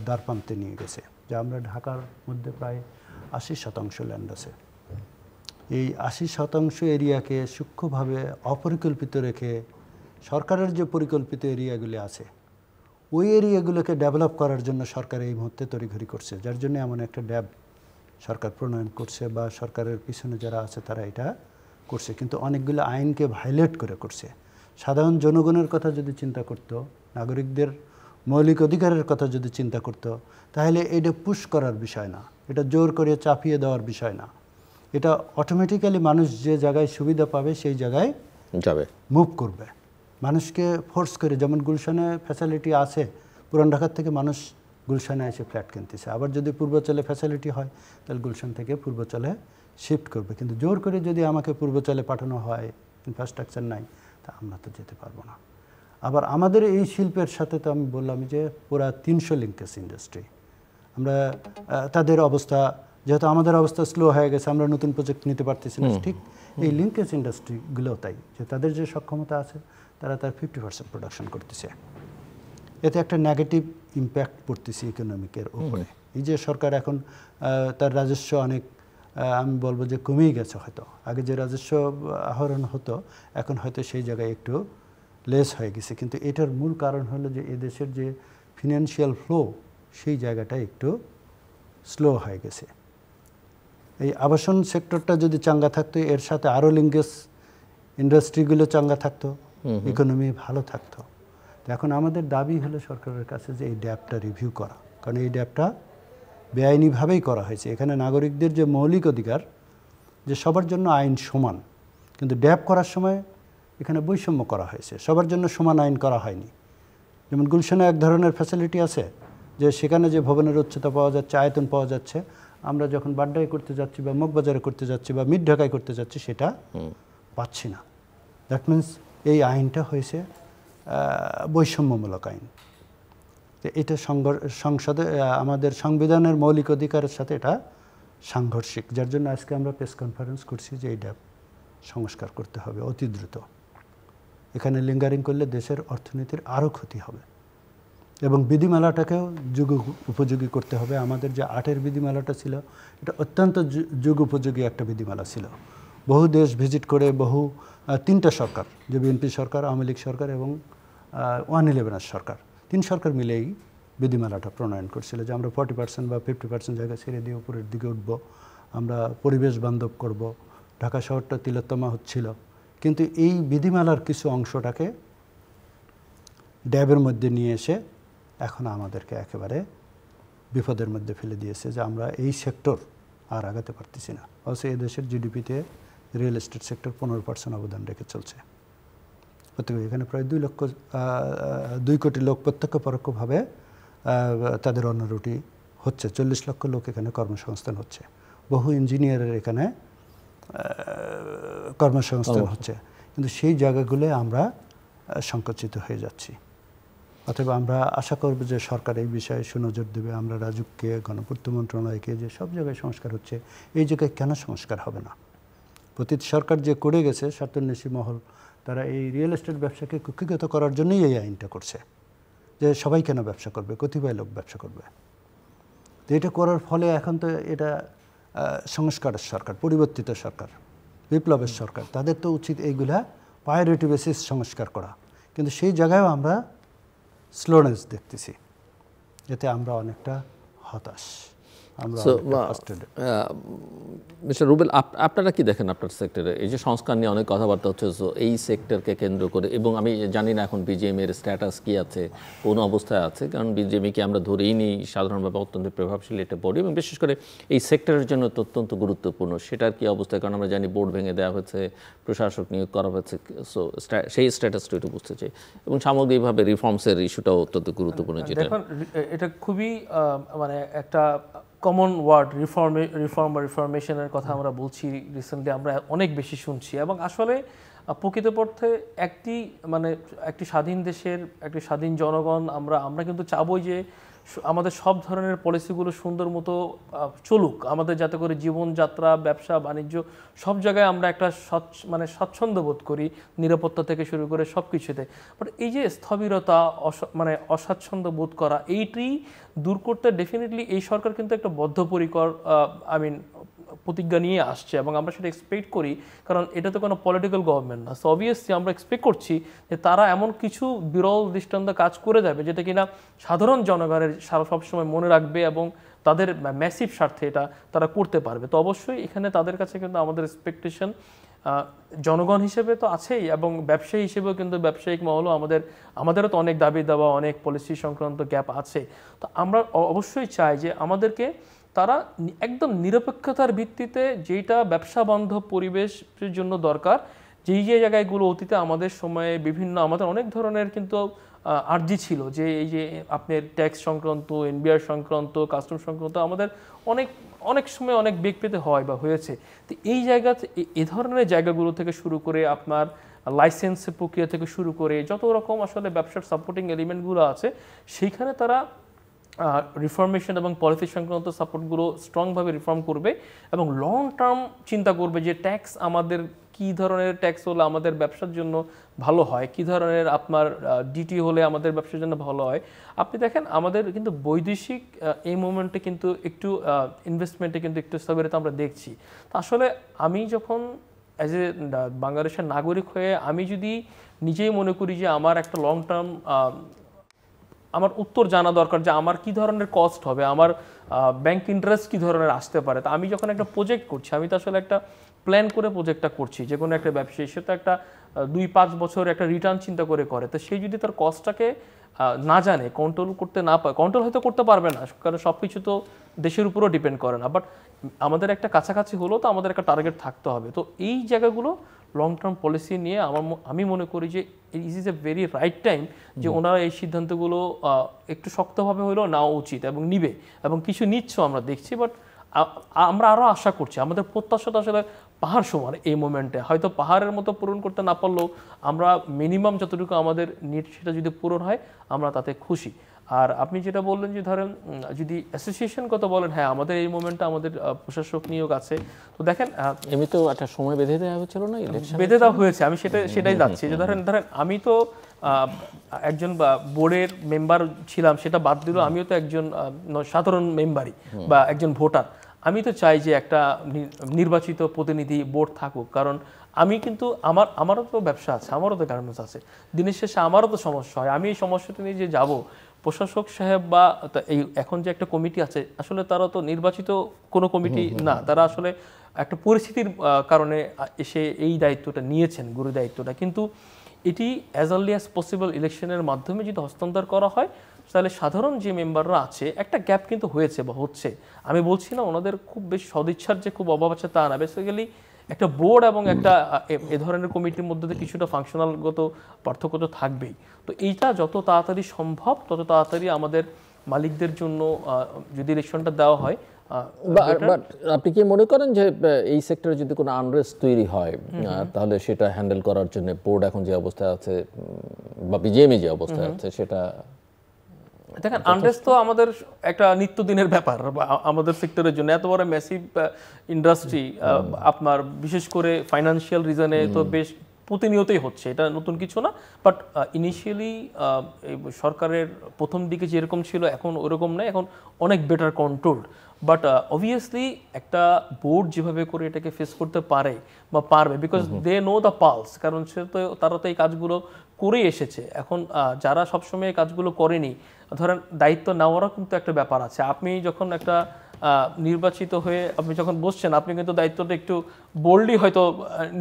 Speaker 3: দ্বারপ্রান্তে নিয়ে গেছে। যে আমরা ঢাকার মধ্যে প্রায় 80% ল্যান্ড আছে, এই 80% এরিয়াকে সূক্ষ্মভাবে অপরিকল্পিত রেখে সরকারের যে পরিকল্পিত এরিয়াগুলি আছে ওই এরিয়াগুলোকে ডেভেলপ করার জন্য সরকার এই মুহূর্তে তড়িঘড়ি করছে, যার জন্য এমন একটা ড্যাব সরকার প্রণয়ন করছে বা সরকারের পিছনে যারা আছে তারা এটা করছে। কিন্তু অনেকগুলো আইনকে ভায়োলেট করে করছে। সাধারণ জনগণের কথা যদি চিন্তা করতো, নাগরিকদের মৌলিক অধিকারের কথা যদি চিন্তা করতো, তাহলে এটা পুশ করার বিষয় না, এটা জোর করে চাপিয়ে দেওয়ার বিষয় না। এটা অটোমেটিক্যালি মানুষ যে জায়গায় সুবিধা পাবে সেই জায়গায়
Speaker 1: যাবে,
Speaker 3: মুভ করবে। মানুষকে ফোর্স করে, যেমন গুলশানে ফ্যাসিলিটি আছে, পুরান ঢাকার থেকে মানুষ গুলশানে এসে ফ্ল্যাট কিনতেছে। আবার যদি পূর্বাচলে ফ্যাসিলিটি হয় তাহলে গুলশান থেকে পূর্বাচলে শিফট করবে। কিন্তু জোর করে যদি আমাকে পূর্বাচলে পাঠানো হয়, ইনফ্রাস্ট্রাকচার নাই, তা আমরা তো যেতে পারবো না। আবার আমাদের এই শিল্পের সাথে তো আমি বললাম যে পুরা 300 লিঙ্কেজ ইন্ডাস্ট্রি, আমরা তাদের অবস্থা, যেহেতু আমাদের অবস্থা স্লো হয়ে গেছে, আমরা নতুন প্রজেক্ট নিতে পারতেছি না। ঠিক এই লিঙ্কেজ ইন্ডাস্ট্রিগুলো তাই, যে তাদের যে সক্ষমতা আছে তারা তার 50% প্রোডাকশন করতেছে। এতে একটা নেগেটিভ ইম্প্যাক্ট পড়তেছে ইকোনমিকের উপরে। এই যে সরকার এখন তার রাজস্ব অনেক, আমি বলবো যে কমেই গেছে হয়তো। আগে যে রাজস্ব আহরণ হতো এখন হয়তো সেই জায়গায় একটু লেস হয়ে গেছে, কিন্তু এটার মূল কারণ হলো যে এদেশের যে ফিনান্সিয়াল ফ্লো সেই জায়গাটা একটু স্লো হয়ে গেছে। এই আবাসন সেক্টরটা যদি চাঙ্গা থাকতো, এর সাথে আরও লিঙ্কেজ ইন্ডাস্ট্রিগুলো চাঙ্গা থাকতো, ইকোনমি ভালো থাকতো। তো এখন আমাদের দাবি হলো সরকারের কাছে যে এই ড্যাবটা রিভিউ করা, কারণ এই ড্যাবটা বেআইনিভাবেই করা হয়েছে। এখানে নাগরিকদের যে মৌলিক অধিকার, যে সবার জন্য আইন সমান, কিন্তু ড্যাব করার সময় এখানে বৈষম্য করা হয়েছে, সবার জন্য সমান আইন করা হয়নি। যেমন গুলশানে এক ধরনের ফ্যাসিলিটি আছে যে সেখানে যে ভবনের উচ্চতা পাওয়া যাচ্ছে, আয়তন পাওয়া যাচ্ছে, আমরা যখন বাড্ডায় করতে যাচ্ছি বা মগবাজারে করতে যাচ্ছি বা মিড ঢাকায় করতে যাচ্ছি সেটা পাচ্ছি না। দ্যাট মিন্স এই আইনটা হয়েছে বৈষম্যমূলক আইন। এটা সংসদে আমাদের সংবিধানের মৌলিক অধিকারের সাথে এটা সাংঘর্ষিক, যার জন্য আজকে আমরা প্রেস কনফারেন্স করছি যে এই ড্যাব সংস্কার করতে হবে অতি দ্রুত। এখানে লিঙ্গারিং করলে দেশের অর্থনীতির আরও ক্ষতি হবে এবং বিধিমালাটাকেও যুগ উপযোগী করতে হবে। আমাদের যে 8-এর বিধিমালাটা ছিল এটা অত্যন্ত যুগ উপযোগী একটা বিধিমালা ছিল। বহু দেশ ভিজিট করে, বহু 3টা সরকার, যে বিএনপি সরকার, আওয়ামী লীগ সরকার এবং 111 সরকার, 3 সরকার মিলেই বিধিমালাটা প্রণয়ন করছিল যে আমরা 40% বা 50% জায়গা ছেড়ে দিয়ে উপরের দিকে উঠব, আমরা পরিবেশ বান্ধব করব, ঢাকা শহরটা তিলোত্তমা হচ্ছিল। কিন্তু এই বিধিমালার কিছু অংশটাকে ড্যাবের মধ্যে নিয়ে এসে এখন আমাদেরকে একেবারে বিপদের মধ্যে ফেলে দিয়েছে যে আমরা এই সেক্টর আর আগাতে পারতেছি না। অবশ্য এদেশের জিডিপিতে রিয়েল এস্টেট সেক্টর 15% অবদান রেখে চলছে। এখানে প্রায় 2 কোটি লোক প্রত্যক্ষ পরোক্ষভাবে তাদের অন্নরুটি হচ্ছে, 40 লক্ষ লোক এখানে কর্মসংস্থান হচ্ছে, বহু ইঞ্জিনিয়ারের এখানে কর্মসংস্থান হচ্ছে। কিন্তু সেই জায়গাগুলো আমরা সংকুচিত হয়ে যাচ্ছি। অতএব আমরা আশা করব যে সরকার এই বিষয়ে সুনজর দেবে। আমরা রাজুককে, গণপূর্ত মন্ত্রণালয়কে, যে সব জায়গায় সংস্কার হচ্ছে, এই জায়গায় কেন সংস্কার হবে না? প্রতিটি সরকার যে করে গেছে, স্বার্থান্বেষী মহল, তারা এই রিয়েল এস্টেট ব্যবসাকে কুক্ষিগত করার জন্যই এই আইনটা করছে যে সবাই কেন ব্যবসা করবে, কতিপয় লোক ব্যবসা করবে। তো এটা করার ফলে এখন তো এটা সংস্কারের সরকার, পরিবর্তিত সরকার, বিপ্লবের সরকার, তাদের তো উচিত এইগুলা প্রায়োরিটি বেসিস সংস্কার করা। কিন্তু সেই জায়গায়ও আমরা স্লোনেস দেখতেছি, এতে আমরা অনেকটা হতাশ, আমরা
Speaker 1: মিস্টার রুবেল, আপনারা কি দেখেন আপনার সেক্টরে এই যে সংস্কার নিয়ে অনেক কথাবার্তা হচ্ছে, এই সেক্টরকে কেন্দ্র করে? এবং আমি জানি না এখন বিজিএমের স্ট্যাটাস কি আছে, কোন অবস্থায় আছে, কারণ বিজিএমকে আমরা ধরেই নিই সাধারণভাবে অত্যন্ত প্রভাবশালী একটা বডি এবং বিশেষ করে এই সেক্টরের জন্য অত্যন্ত গুরুত্বপূর্ণ। সেটার কি অবস্থা? কারণ আমরা জানি বোর্ড ভেঙে দেওয়া হয়েছে, প্রশাসক নিয়োগ করা হয়েছে, সো সেই স্ট্যাটাসটা একটু বুঝতে চাই। এবং সামগ্রিকভাবে রিফর্মসের ইস্যুটাও অত্যন্ত গুরুত্বপূর্ণ। যেটা
Speaker 2: দেখুন, এটা খুবই মানে একটা কমন ওয়ার্ড, রিফর্ম বা রিফরমেশনের কথা আমরা বলছি রিসেন্টলি, আমরা অনেক বেশি শুনছি। এবং আসলে প্রকৃতপক্ষে একটি স্বাধীন দেশের একটি স্বাধীন জনগণ আমরা কিন্তু চাবই যে আমাদের সব ধরনের পলিসিগুলো সুন্দর মতো চলুক, আমাদের যাতে করে জীবনযাত্রা, ব্যবসা বাণিজ্য সব জায়গায় আমরা একটা স্বচ্ছন্দ্য বোধ করি, নিরাপত্তা থেকে শুরু করে সব কিছুতে। বাট এই যে স্থবিরতা, অস্বাচ্ছন্দ্য বোধ করা, এইটি দূর করতে ডেফিনেটলি এই সরকার কিন্তু একটা বদ্ধপরিকর প্রতিজ্ঞা নিয়ে আসছে এবং আমরা সেটা এক্সপেক্ট করি, কারণ এটা তো কোনো পলিটিক্যাল গভর্নমেন্ট না। সো অবভিয়াসলি আমরা এক্সপেক্ট করছি যে তারা এমন কিছু বিরল দৃষ্টান্ত কাজ করে যাবে যেটা কিনা সাধারণ জনগণের সবসময় মনে রাখবে এবং তাদের ম্যাসিভ স্বার্থে এটা তারা করতে পারবে। তো অবশ্যই এখানে তাদের কাছে কিন্তু আমাদের এক্সপেকটেশন জনগণ হিসেবে তো আছেই, এবং ব্যবসায়ী হিসেবেও কিন্তু ব্যবসায়িক মহলও আমাদেরও তো অনেক দাবি দাওয়া, অনেক পলিসি সংক্রান্ত গ্যাপ আছে। তো আমরা অবশ্যই চাই যে আমাদেরকে তারা একদম নিরপেক্ষতার ভিত্তিতে যেটা ব্যবসা বান্ধব পরিবেশের জন্য দরকার, যেই যে জায়গাগুলো অতীতে আমাদের সময়ে বিভিন্ন আমাদের অনেক ধরনের কিন্তু আর্জি ছিল যে এই যে আপনার ট্যাক্স সংক্রান্ত, এনবিআর সংক্রান্ত, কাস্টম সংক্রান্ত আমাদের অনেক সময় অনেক বেগ পেতে হয় বা হয়েছে। তো এই জায়গাতে এই ধরনের জায়গাগুলো থেকে শুরু করে আপনার লাইসেন্সের প্রক্রিয়া থেকে শুরু করে যত রকম আসলে ব্যবসার সাপোর্টিং এলিমেন্টগুলো আছে, সেইখানে তারা রিফর্মেশন এবং পলিসি সংক্রান্ত সাপোর্টগুলো স্ট্রংভাবে রিফর্ম করবে এবং লং টার্ম চিন্তা করবে যে ট্যাক্স আমাদের কী ধরনের ট্যাক্স হলে আমাদের ব্যবসার জন্য ভালো হয়, কী ধরনের আপনার ডিটি হলে আমাদের ব্যবসার জন্য ভালো হয়। আপনি দেখেন আমাদের কিন্তু বৈদেশিক এই মুভমেন্টে কিন্তু একটু ইনভেস্টমেন্টে কিন্তু একটু স্থবিরতা আমরা দেখছি। তো আসলে আমি যখন অ্যাজ এ বাংলাদেশের নাগরিক হয়ে আমি যদি নিজেই মনে করি যে আমার একটা লং টার্ম আমার উত্তর জানা দরকার যে আমার কি ধরনের কস্ট হবে, আমার ব্যাংক ইন্টারেস্ট কী ধরনের আসতে পারে, তো আমি যখন একটা প্রজেক্ট করছি আমি তো আসলে একটা প্ল্যান করে প্রজেক্টটা করছি। যে কোনো একটা ব্যবসায়ী সে তো একটা 2-5 বছর একটা রিটার্ন চিন্তা করে, তো সেই যদি তার কস্টটাকে না জানে, কন্ট্রোল করতে না পারে, কন্ট্রোল হয়তো করতে পারবে না কারণ সব কিছু তো দেশের উপরও ডিপেন্ড করে না, বাট আমাদের একটা কাছাকাছি হলেও তো আমাদের একটা টার্গেট থাকতে হবে। তো এই জায়গাগুলো লং টার্ম পলিসি নিয়ে আমি মনে করি যে is a very right time যে ওনারা এই সিদ্ধান্তগুলো একটু শক্তভাবে হলেও নেওয়া উচিত এবং নিবে, এবং কিছু নিচ্ছ আমরা দেখছি। বাট আমরা আরও আশা করছি, আমাদের প্রত্যাশা তো আসলে পাহাড় সমান এই মোমেন্টে, হয়তো পাহাড়ের মতো পূরণ করতে না পারলেও আমরা মিনিমাম যতটুকু আমাদের নিড সেটা যদি পূরণ হয় আমরা তাতে খুশি। আর আপনি যেটা বললেন যে ধরেন যদি অ্যাসোসিয়েশন কথা বলেন, হ্যাঁ আমাদের এই মোমেন্টে আমাদের প্রশাসক নিয়োগ আছে। তো দেখেন
Speaker 1: এমনি তো একটা সময় বেঁধে দেওয়া হয়েছিল না, ইলেকশন
Speaker 2: বেঁধে দেওয়া হয়েছে, আমি সেটাই যাচ্ছি যে ধরেন আমি তো একজন বোর্ডের মেম্বার ছিলাম, সেটা বাদ দিল আমিও তো একজন সাধারণ মেম্বারই বা একজন ভোটার। আমি তো চাই যে একটা নির্বাচিত প্রতিনিধি বোর্ড থাকুক, কারণ আমি কিন্তু আমারও তো ব্যবসা আছে, আমারও তো গার্মেন্টস আছে, দিনের শেষে আমারও তো সমস্যা হয়। আমি এই সমস্যাটা নিয়ে যে যাব, প্রশাসক সাহেব বা এই এখন যে একটা কমিটি আছে আসলে তারা তো নির্বাচিত কোনো কমিটি না, তারা আসলে একটা পরিস্থিতির কারণে এসে এই দায়িত্বটা নিয়েছেন, গুরু দায়িত্বটা। কিন্তু এটি অ্যাজ আর্লি অ্যাজ পসিবল ইলেকশনের মাধ্যমে যদি হস্তান্তর করা হয় তাহলে সাধারণ যে মেম্বাররা আছে, একটা গ্যাপ কিন্তু হয়েছে বা হচ্ছে, আমি বলছি না ওনাদের খুব বেশি সদিচ্ছার যে খুব অভাব আছে তা না, বেসিক্যালি একটা বোর্ড এবং একটা এ ধরনের কমিটির মধ্যে কিছুটা ফাংশনালগত পার্থক্য তো থাকবেই। তো এইটা যত তাড়াতাড়ি সম্ভব তত তাড়াতাড়ি আমাদের মালিকদের জন্য যদি ইলেকশনটা দেওয়া হয়।
Speaker 1: বাট আপনি কি মনে করেন যে এই সেক্টরে যদি কোনো আনরেস্ট তৈরি হয় তাহলে সেটা হ্যান্ডেল করার জন্য বোর্ড এখন যে অবস্থায় আছে বা বিজিএমই যে অবস্থায় আছে সেটা?
Speaker 2: দেখেন আনরেস্ট তো আমাদের একটা নিত্যদিনের ব্যাপার আমাদের সেক্টরের জন্য, এত বড় ম্যাসিভ ইন্ডাস্ট্রি আপনার বিশেষ করে ফাইন্যান্সিয়াল রিজনে তো বেশ প্রতিনিয়তই হচ্ছে, এটা নতুন কিছু না। বাট ইনিশিয়ালি সরকারের প্রথম দিকে যেরকম ছিল এখন ওরকম নয়, এখন অনেক বেটার কন্ট্রোলড। বাট অবভিয়াসলি একটা বোর্ড যেভাবে করে এটাকে ফেস করতে পারে বা পারবে, because they know the pulse, কারণ সে তো তারা তো এই কাজগুলো করেই এসেছে। এখন যারা সবসময় এই কাজগুলো করেনি, ধরেন দায়িত্ব নেওয়ারও কিন্তু একটা ব্যাপার আছে। আপনি যখন একটা নির্বাচিত হয়ে আপনি যখন বসছেন, আপনি কিন্তু দায়িত্বটা একটু বোল্ডলি হয়তো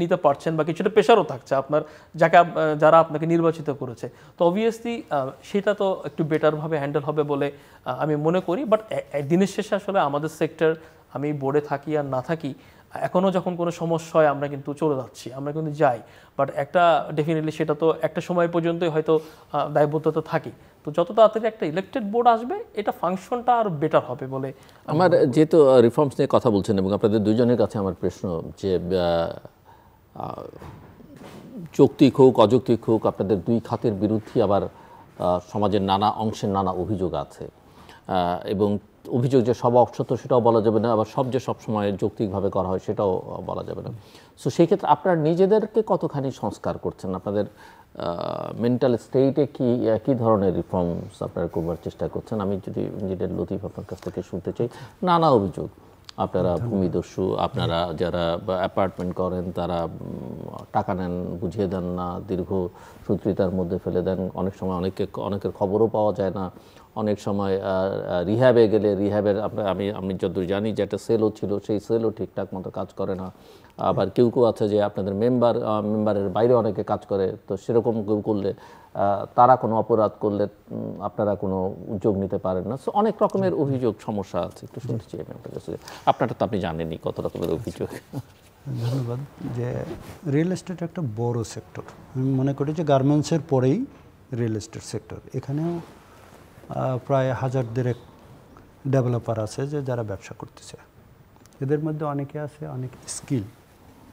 Speaker 2: নিতে পারছেন বা কিছুটা প্রেশারও থাকছে আপনার যারা আপনাকে নির্বাচিত করেছে। তো অবভিয়াসলি সেটা তো একটু বেটারভাবে হ্যান্ডেল হবে বলে আমি মনে করি। বাট দিনের শেষে আসলে আমাদের সেক্টর, আমি বোর্ডে থাকি আর না থাকি, এখনও যখন কোনো সমস্যা হয় আমরা কিন্তু চলে যাচ্ছি, আমরা কিন্তু যাই। বাট একটা ডেফিনেটলি সেটা তো একটা সময় পর্যন্তই হয়তো দায়বদ্ধতা থাকে। তো যত তাড়াতাড়ি একটা ইলেকটেড বোর্ড আসবে এটা ফাংশনটা আর বেটার হবে বলে
Speaker 1: আমার। যেহেতু রিফর্মস নিয়ে কথা বলছেন এবং আপনাদের দুজনের কাছে আমার প্রশ্ন যে যৌক্তিক হোক অযৌক্তিক হোক আপনাদের দুই খাতের বিরুদ্ধে আবার সমাজের নানা অংশের নানা অভিযোগ আছে, এবং অভিযোগ যে সব অসত্য সেটাও বলা যাবে না, আবার সব যে সবসময় যৌক্তিকভাবে করা হয় সেটাও বলা যাবে না। সো সেই ক্ষেত্রে আপনারা নিজেদেরকে কতখানি সংস্কার করছেন, আপনাদের মেন্টাল স্টেটে কী ধরনের রিফর্মস আপনারা করবার চেষ্টা করছেন? আমি যদি ইঞ্জিনিয়ার লতিফ আপনার কাছ থেকে শুনতে চাই। নানা অভিযোগ, আপনারা ভূমিদস্যু, আপনারা যারা অ্যাপার্টমেন্ট করেন তারা টাকা নেন, বুঝিয়ে দেন না, দীর্ঘ সূত্রিতার মধ্যে ফেলে দেন, অনেক সময় অনেকের খবরও পাওয়া যায় না, অনেক সময় রিহ্যাবে গেলে রিহ্যাবের আমি যতদূর জানি যে একটা সেলও ছিল সেই সেলও ঠিকঠাক মতো কাজ করে না। আবার কেউ আছে যে আপনাদের মেম্বারের বাইরে অনেকে কাজ করে, তো সেরকম কেউ করলে তারা কোনো অপরাধ করলে আপনারা কোনো উদ্যোগ নিতে পারেন না। সো অনেক রকমের অভিযোগ সমস্যা আছে, একটু শুনতে চাই আমি আপনার কাছে। আপনারটা তো আপনি জানেনই কত রকমের অভিযোগ।
Speaker 3: ধন্যবাদ। যে রিয়েল এস্টেট একটা বড় সেক্টর, আমি মনে করি যে গার্মেন্টসের পরেই রিয়েল এস্টেট সেক্টর। এখানেও প্রায় 1000 ডেভেলপার আছে যে যারা ব্যবসা করতেছে। এদের মধ্যে অনেকে আছে অনেক স্কিল,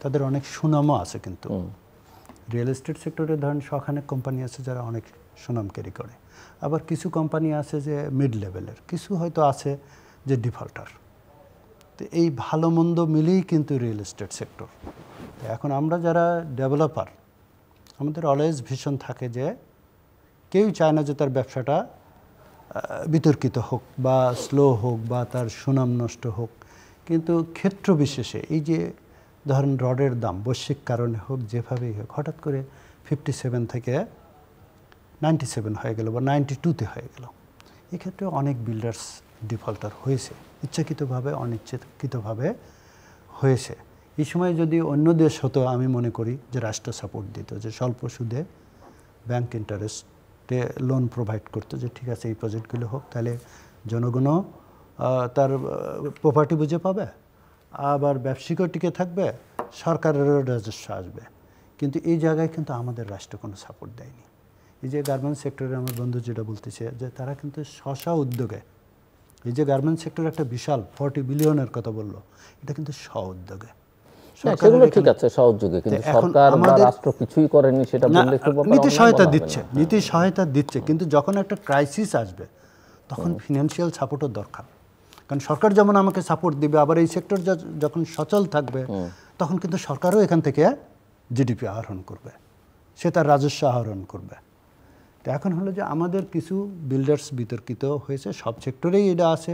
Speaker 3: তাদের অনেক সুনামও আছে। কিন্তু রিয়েল এস্টেট সেক্টরে ধরেন শখানেক কোম্পানি আছে যারা অনেক সুনাম ক্যারি করে, আবার কিছু কোম্পানি আছে যে মিড লেভেলের, কিছু হয়তো আছে যে ডিফল্টার। তো এই ভালো মন্দ মিলেই কিন্তু রিয়েল এস্টেট সেক্টর। এখন আমরা যারা ডেভেলপার, আমাদের অলওয়েজ ভিশন থাকে যে কেউই চায় না যে তার ব্যবসাটা বিতর্কিত হোক বা স্লো হোক বা তার সুনাম নষ্ট হোক। কিন্তু ক্ষেত্র বিশেষে এই যে ধরেন রডের দাম বৈশ্বিক কারণে হোক, যেভাবেই হোক, হঠাৎ করে 57 থেকে 97 হয়ে গেল বা 92-তে হয়ে গেল। এক্ষেত্রে অনেক বিল্ডার্স ডিফল্টার হয়েছে, ইচ্ছাকৃতভাবে অনিচ্ছাকৃতভাবে হয়েছে। এই সময় যদি অন্য দেশ হতো, আমি মনে করি যে রাষ্ট্র সাপোর্ট দিত, যে স্বল্প সুদে ব্যাংক ইন্টারেস্টে লোন প্রোভাইড করতো, যে ঠিক আছে এই প্রজেক্টগুলো হোক, তাহলে জনগণও তার প্রপার্টি বুঝে পাবে, আবার ব্যবসায়িকও টিকে থাকবে, সরকারেরও রাজস্ব আসবে। কিন্তু এই জায়গায় কিন্তু আমাদের রাষ্ট্র কোনো সাপোর্ট দেয়নি। এই যে গার্মেন্টস সেক্টরে আমার বন্ধু যেটা বলতেছে, যে তারা কিন্তু স্ব উদ্যোগে, এই যে গার্মেন্টস সেক্টর একটা বিশাল 40 বিলিয়নের কথা বললো, এটা কিন্তু স্ব উদ্যোগে।
Speaker 1: সেগুলো ঠিক আছে, সহযোগে, কিন্তু সরকার বা রাষ্ট্র কিছুই করেনি সেটা বললে খুব
Speaker 3: নীতি সহায়তা দিচ্ছে, নীতি সহায়তা দিচ্ছে, কিন্তু যখন একটা ক্রাইসিস আসবে তখন ফিনান্সিয়াল সাপোর্টও দরকার। কারণ সরকার যেমন আমাকে সাপোর্ট দিবে, আবার এই সেক্টর যখন সচল থাকবে তখন কিন্তু সরকারও এখান থেকে জিডিপি আহরণ করবে, সে তার রাজস্ব আহরণ করবে। তো এখন হলো যে আমাদের কিছু বিল্ডার্স বিতর্কিত হয়েছে, সব সেক্টরেই এটা আছে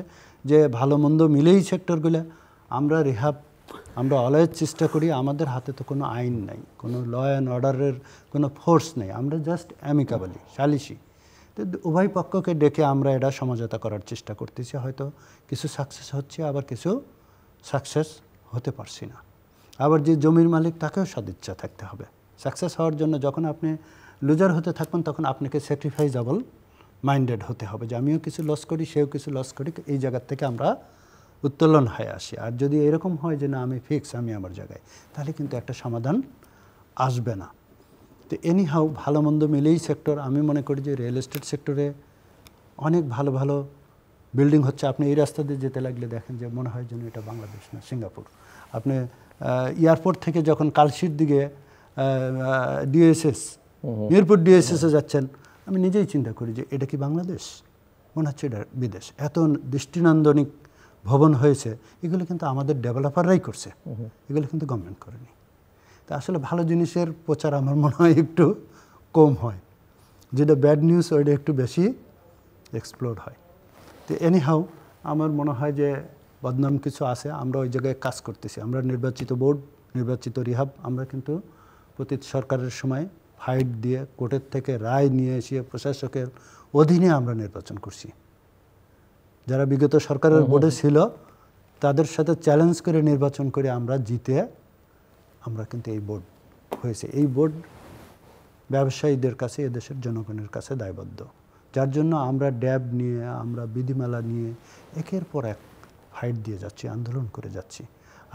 Speaker 3: যে ভালো মন্দ মিলেই সেক্টরগুলো। আমরা অলওয়েজ চেষ্টা করি, আমাদের হাতে তো কোনো আইন নাই, কোনো ল অ্যান্ড অর্ডারের কোনো ফোর্স নেই, আমরা জাস্ট অ্যামিকাবলি সালিশি। তো উভয় পক্ষকে ডেকে আমরা এটা সমঝোতা করার চেষ্টা করতেছি। হয়তো কিছু সাকসেস হচ্ছে, আবার কিছু সাকসেস হতে পারছি না। আবার যে জমির মালিক, তাকেও সদিচ্ছা থাকতে হবে। সাকসেস হওয়ার জন্য যখন আপনি লুজার হতে থাকবেন, তখন আপনাকে স্যাক্রিফাইসেবল মাইন্ডেড হতে হবে, যে আমিও কিছু লস করি, সেও কিছু লস করি, এই জায়গার থেকে আমরা উত্তোলন হয়ে আসি। আর যদি এরকম হয় যে না আমি ফিক্স, আমি আমার জায়গায়, তাহলে কিন্তু একটা সমাধান আসবে না। তো এনিহাউ ভালো মন্দ মিলেই সেক্টর। আমি মনে করি যে রিয়েল এস্টেট সেক্টরে অনেক ভালো ভালো বিল্ডিং হচ্ছে। আপনি এই রাস্তা দিয়ে যেতে লাগলে দেখেন যে মনে হয় যেন এটা বাংলাদেশ না, সিঙ্গাপুর। আপনি এয়ারপোর্ট থেকে যখন কালশির দিকে ডিএসএস, মিরপুর ডিএসএসে যাচ্ছেন, আমি নিজেই চিন্তা করি যে এটা কি বাংলাদেশ? মনে হচ্ছে এটা বিদেশ। এত দৃষ্টিনন্দনিক ভবন হয়েছে, এগুলো কিন্তু আমাদের ডেভেলপাররাই করছে, এগুলো কিন্তু গভর্নমেন্ট করেনি। তা আসলে ভালো জিনিসের প্রচার আমার মনে হয় একটু কম হয়, যেটা ব্যাড নিউজ ওইটা একটু বেশি এক্সপ্লোর হয়। তো এনিহাউ আমার মনে হয় যে বদনাম কিছু আছে, আমরা ওই জায়গায় কাজ করতেছি। আমরা নির্বাচিত বোর্ড, নির্বাচিত রিহাব, আমরা কিন্তু প্রতি সরকারের সময় ফাইট দিয়ে কোর্টের থেকে রায় নিয়ে এসে প্রশাসকের অধীনে আমরা নির্বাচন করছি। যারা বিগত সরকারের বোর্ডে ছিল তাদের সাথে চ্যালেঞ্জ করে নির্বাচন করে আমরা জিতে আমরা কিন্তু এই বোর্ড হয়েছে। এই বোর্ড ব্যবসায়ীদের কাছে, এদেশের জনগণের কাছে দায়বদ্ধ, যার জন্য আমরা ড্যাব নিয়ে, আমরা বিধিমালা নিয়ে একের পর এক ফাইট দিয়ে যাচ্ছি, আন্দোলন করে যাচ্ছি।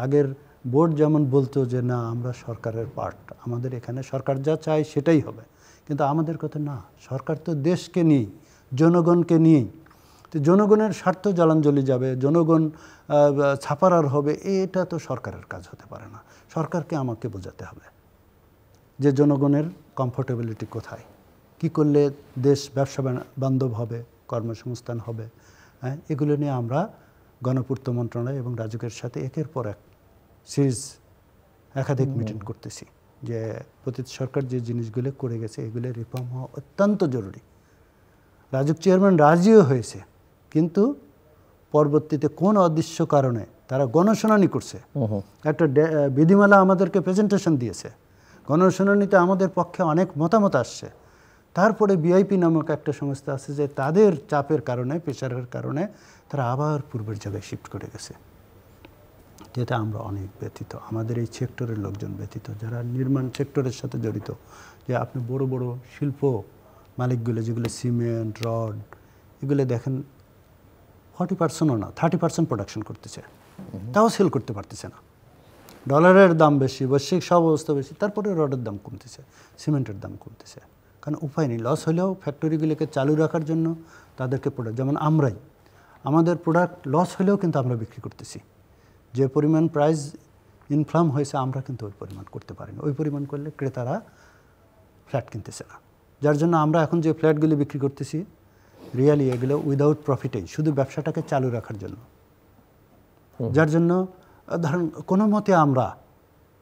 Speaker 3: আগের বোর্ড যেমন বলতো যে না আমরা সরকারের পার্ট, আমাদের এখানে সরকার যা চায় সেটাই হবে, কিন্তু আমাদের কথা না, সরকার তো দেশকে নিয়ে, জনগণকে নিয়েই। তো জনগণের স্বার্থ জলাঞ্জলি যাবে, জনগণ ছাপারার হবে, এটা তো সরকারের কাজ হতে পারে না। সরকারকে আমাকে বোঝাতে হবে যে জনগণের কমফোর্টেবিলিটি কোথায়, কি করলে দেশ ব্যবসা বান্ধব হবে, কর্মসংস্থান হবে। হ্যাঁ, এগুলো নিয়ে আমরা গণপূর্ত মন্ত্রণালয় এবং রাজুকের সাথে একের পর এক সিরিজ একাধিক মিটিং করতেছি, যে পতিত সরকার যে জিনিসগুলো করে গেছে এগুলো রিফর্ম হওয়া অত্যন্ত জরুরি। রাজুক চেয়ারম্যান রাজিও হয়েছে, কিন্তু পরবর্তীতে কোন অদৃশ্য কারণে তারা গণশুনানি করছে, একটা বিধিমালা আমাদেরকে প্রেজেন্টেশন দিয়েছে, গণশুনানিতে আমাদের পক্ষে অনেক মতামত আসছে। তারপরে বিআইপি নামক একটা সংস্থা আছে যে তাদের চাপের কারণে, প্রেশারের কারণে তারা আবার পূর্বের জায়গায় শিফট করে গেছে। যেটা আমরা অনেক ব্যথিত, আমাদের এই সেক্টরের লোকজন ব্যথিত, যারা নির্মাণ সেক্টরের সাথে জড়িত। যে আপনি বড় বড় শিল্প মালিকগুলো যেগুলো সিমেন্ট রড এগুলো দেখেন 40%ও না 30% প্রোডাকশন করতেছে, তাও সেল করতে পারতেছে না। ডলারের দাম বেশি, বৈশ্বিক সব অবস্থা বেশি, তারপরে রডের দাম কমতেছে, সিমেন্টের দাম কমতেছে, কারণ উপায় নেই। লস হলেও ফ্যাক্টরিগুলোকে চালু রাখার জন্য তাদেরকে প্রোডাক্ট, যেমন আমরাই আমাদের প্রোডাক্ট লস হলেও কিন্তু আমরা বিক্রি করতেছি। যে পরিমাণ প্রাইস ইনফ্লাম হয়েছে আমরা কিন্তু ওই পরিমাণ করতে পারি না। ওই পরিমাণ করলে ক্রেতারা ফ্ল্যাট কিনতেছে না, যার জন্য আমরা এখন যে ফ্ল্যাটগুলি বিক্রি করতেছি রিয়ালি এগুলো উইদাউট প্রফিটেই, শুধু ব্যবসাটাকে চালু রাখার জন্য, যার জন্য ধরেন কোনো মতে আমরা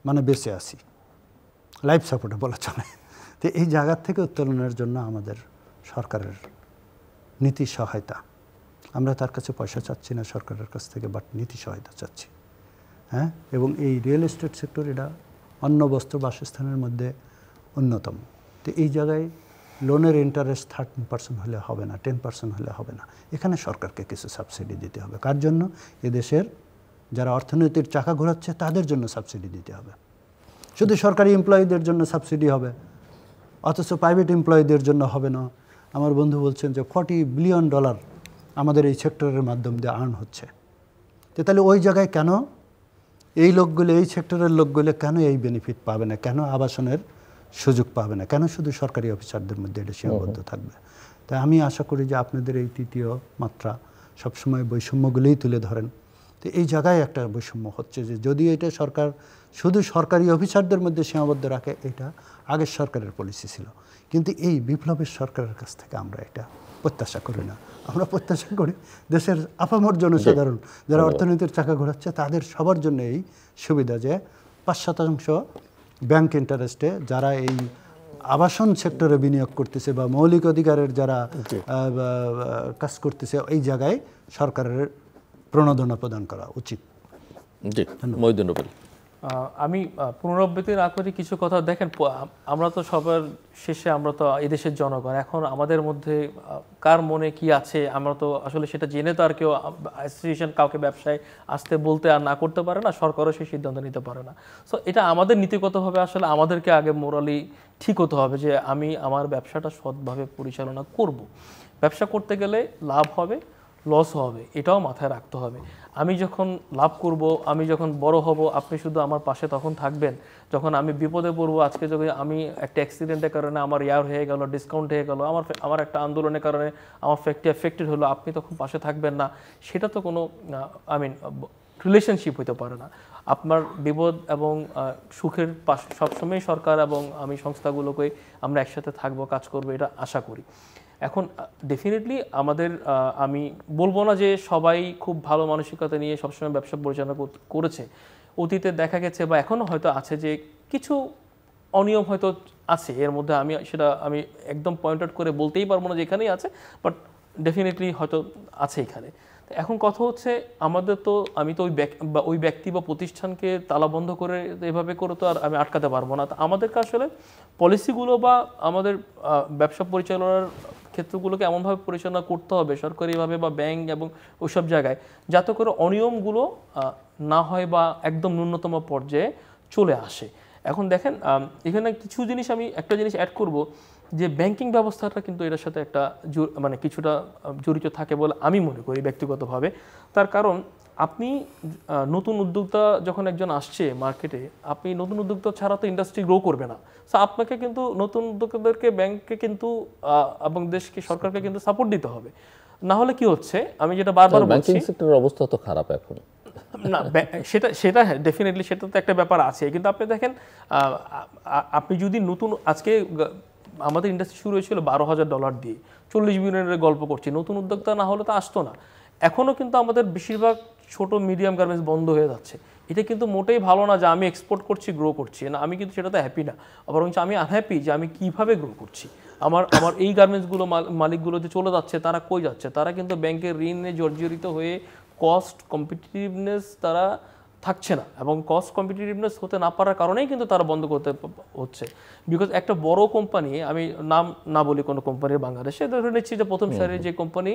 Speaker 3: মানে বেঁচে আছি, লাইফ সাপোর্টে বলা চলে। তো এই জায়গার থেকে উত্তোলনের জন্য আমাদের সরকারের নীতি সহায়তা, আমরা তার কাছে পয়সা চাচ্ছি না সরকারের কাছ থেকে, বাট নীতি সহায়তা চাচ্ছি। হ্যাঁ, এবং এই রিয়েল এস্টেট সেক্টর এটা অন্য বস্ত্র বাসস্থানের মধ্যে অন্যতম। তো এই জায়গায় লোনের ইন্টারেস্ট 13% হলে হবে না, 10% হলে হবে না। এখানে সরকারকে কিছু সাবসিডি দিতে হবে। কার জন্য? এদেশের যারা অর্থনীতির চাকা ঘোরাচ্ছে তাদের জন্য সাবসিডি দিতে হবে। শুধু সরকারি এমপ্লয়ীদের জন্য সাবসিডি হবে, অথচ প্রাইভেট এমপ্লয়ীদের জন্য হবে না। আমার বন্ধু বলছেন যে $40 বিলিয়ন আমাদের এই সেক্টরের মাধ্যম দিয়ে আর্ন হচ্ছে। তো তাহলে ওই জায়গায় কেন এই লোকগুলো, এই সেক্টরের লোকগুলো কেন এই বেনিফিট পাবে না, কেন আবাসনের সুযোগ পাবে না, কেন শুধু সরকারি অফিসারদের মধ্যে এটা সীমাবদ্ধ থাকবে? তাই আমি আশা করি যে আপনাদের এই তৃতীয় মাত্রা সবসময় বৈষম্যগুলোই তুলে ধরেন। তো এই জায়গায় একটা বৈষম্য হচ্ছে যে যদি এটা সরকার শুধু সরকারি অফিসারদের মধ্যে সীমাবদ্ধ রাখে, এটা আগের সরকারের পলিসি ছিল, কিন্তু এই বিপ্লবের সরকারের কাছ থেকে আমরা এটা প্রত্যাশা করি না। আমরা প্রত্যাশা করি দেশের আপামর জনসাধারণ যারা অর্থনীতির চাকা ঘোরাচ্ছে তাদের সবার জন্য এই সুবিধা যে 5% ব্যাংক ইন্টারেস্টে যারা এই আবাসন সেক্টরে বিনিয়োগ করতেছে বা মৌলিক অধিকারের যারা কাজ করতেছে, এই জায়গায় সরকারের প্রণোদনা প্রদান করা উচিত।
Speaker 1: জি, মহিউদ্দিন রুবেল।
Speaker 2: আমি পুনরাবৃত্তি না করি কিছু কথা। দেখেন, আমরা তো সবার শেষে আমরা তো এদেশের জনগণ, এখন আমাদের মধ্যে কার মনে কি আছে আমরা তো আসলে সেটা জেনে তো আর কেউ অ্যাসোসিয়েশন কাউকে ব্যবসায় আসতে বলতে আর না করতে পারে না, সরকারও সেই সিদ্ধান্ত নিতে পারে না। সো এটা আমাদের নীতিগতভাবে আসলে আমাদেরকে আগে মোরালি ঠিক হতে হবে যে আমি আমার ব্যবসাটা সৎভাবে পরিচালনা করব। ব্যবসা করতে গেলে লাভ হবে, লস হবে, এটাও মাথায় রাখতে হবে। আমি যখন লাভ করব, আমি যখন বড় হব, আপনি শুধু আমার পাশে তখন থাকবেন যখন আমি বিপদে পড়বো। আজকে যদি আমি একটা অ্যাক্সিডেন্টের কারণে আমার ইয়ার হয়ে গেল, ডিসকাউন্ট হয়ে গেল, আমার একটা আন্দোলনের কারণে আমার ফ্যাক্টরি এফেক্টেড হলো, আপনি তখন পাশে থাকবেন না, সেটা তো কোনো রিলেশনশিপ হতে পারে না। আপনার বিপদ এবং সুখের পাশে সবসময় সরকার এবং আমি সংস্থাগুলোকে আমরা একসাথে থাকবো, কাজ করবো, এটা আশা করি। এখন ডেফিনেটলি আমাদের, আমি বলবো না যে সবাই খুব ভালো মানসিকতা নিয়ে সবসময় ব্যবসা পরিচালনা করেছে। অতীতে দেখা গেছে বা এখনও হয়তো আছে যে কিছু অনিয়ম হয়তো আছে এর মধ্যে, আমি একদম পয়েন্ট আউট করে বলতেই পারবো না যে এখানেই আছে, বাট ডেফিনেটলি হয়তো আছে এখানে। এখন কথা হচ্ছে আমাদের তো, আমি তো ওই ব্যক্তি বা প্রতিষ্ঠানকে তালাবন্ধ করে এভাবে করে তো আর আমি আটকাতে পারবো না। আমাদেরকে আসলে পলিসিগুলো বা আমাদের ব্যবসা পরিচালনার ক্ষেত্রগুলোকে এমনভাবে পরিচালনা করতে হবে সরকারিভাবে বা ব্যাংক এবং ওইসব জায়গায়, যাতে করে অনিয়মগুলো না হয় বা একদম ন্যূনতম পর্যায়ে চলে আসে। এখন দেখেন, এখানে কিছু জিনিস, আমি একটা জিনিস অ্যাড করব যে ব্যাংকিং ব্যবস্থাটা কিন্তু এটার সাথে একটা কিছুটা জড়িত থাকে বলে আমি মনে করি ব্যক্তিগতভাবে। তার কারণ আপনি নতুন উদ্যোক্তা যখন একজন আসছে মার্কেটে, আপনি নতুন উদ্যোক্তা ছাড়া তো ইন্ডাস্ট্রি গ্রো করবে না। সো আপনাকে কিন্তু নতুন উদ্যোক্তাদেরকে ব্যাংককে কিন্তু এবং দেশকে, সরকারকে কিন্তু সাপোর্ট দিতে হবে। না হলে কি হচ্ছে, আমি যেটা বারবার বলছি,
Speaker 1: ব্যাংকিং সেক্টরের অবস্থা তো খারাপ এখন
Speaker 2: না, সেটা ডেফিনেটলি সেটা তো একটা ব্যাপার আছে। কিন্তু আপনি দেখেন, আপনি যদি নতুন, আজকে আমাদের ইন্ডাস্ট্রি শুরু হয়েছিল $12,000 দিয়ে, $40 বিলিয়নের গল্প করছি। নতুন উদ্যোক্তা না হলে তো আসতো না। এখনও কিন্তু আমাদের বেশিরভাগ ছোট মিডিয়াম গার্মেন্টস বন্ধ হয়ে যাচ্ছে। এটা কিন্তু মোটেই ভালো না যে আমি এক্সপোর্ট করছি, গ্রো করছি না, আমি কিন্তু সেটাতে হ্যাপি না, বরং আমি আনহ্যাপি যে আমি কিভাবে গ্রো করছি। আমার এই গার্মেন্টসগুলো মালিকগুলো যে চলে যাচ্ছে, তারা কই যাচ্ছে? তারা কিন্তু ব্যাংকের ঋণে জর্জরিত হয়ে কস্ট কম্পিটিটিভনেস তারা থাকছে না, এবং কস্ট কম্পিটিটিভনেস হতে না পারার কারণেই কিন্তু তারা বন্ধ করতে হচ্ছে। বিকজ একটা বড় কোম্পানি, আমি নাম না বলি কোনো কোম্পানির, বাংলাদেশে ধরে নিচ্ছি যে প্রথম সারির যে কোম্পানি,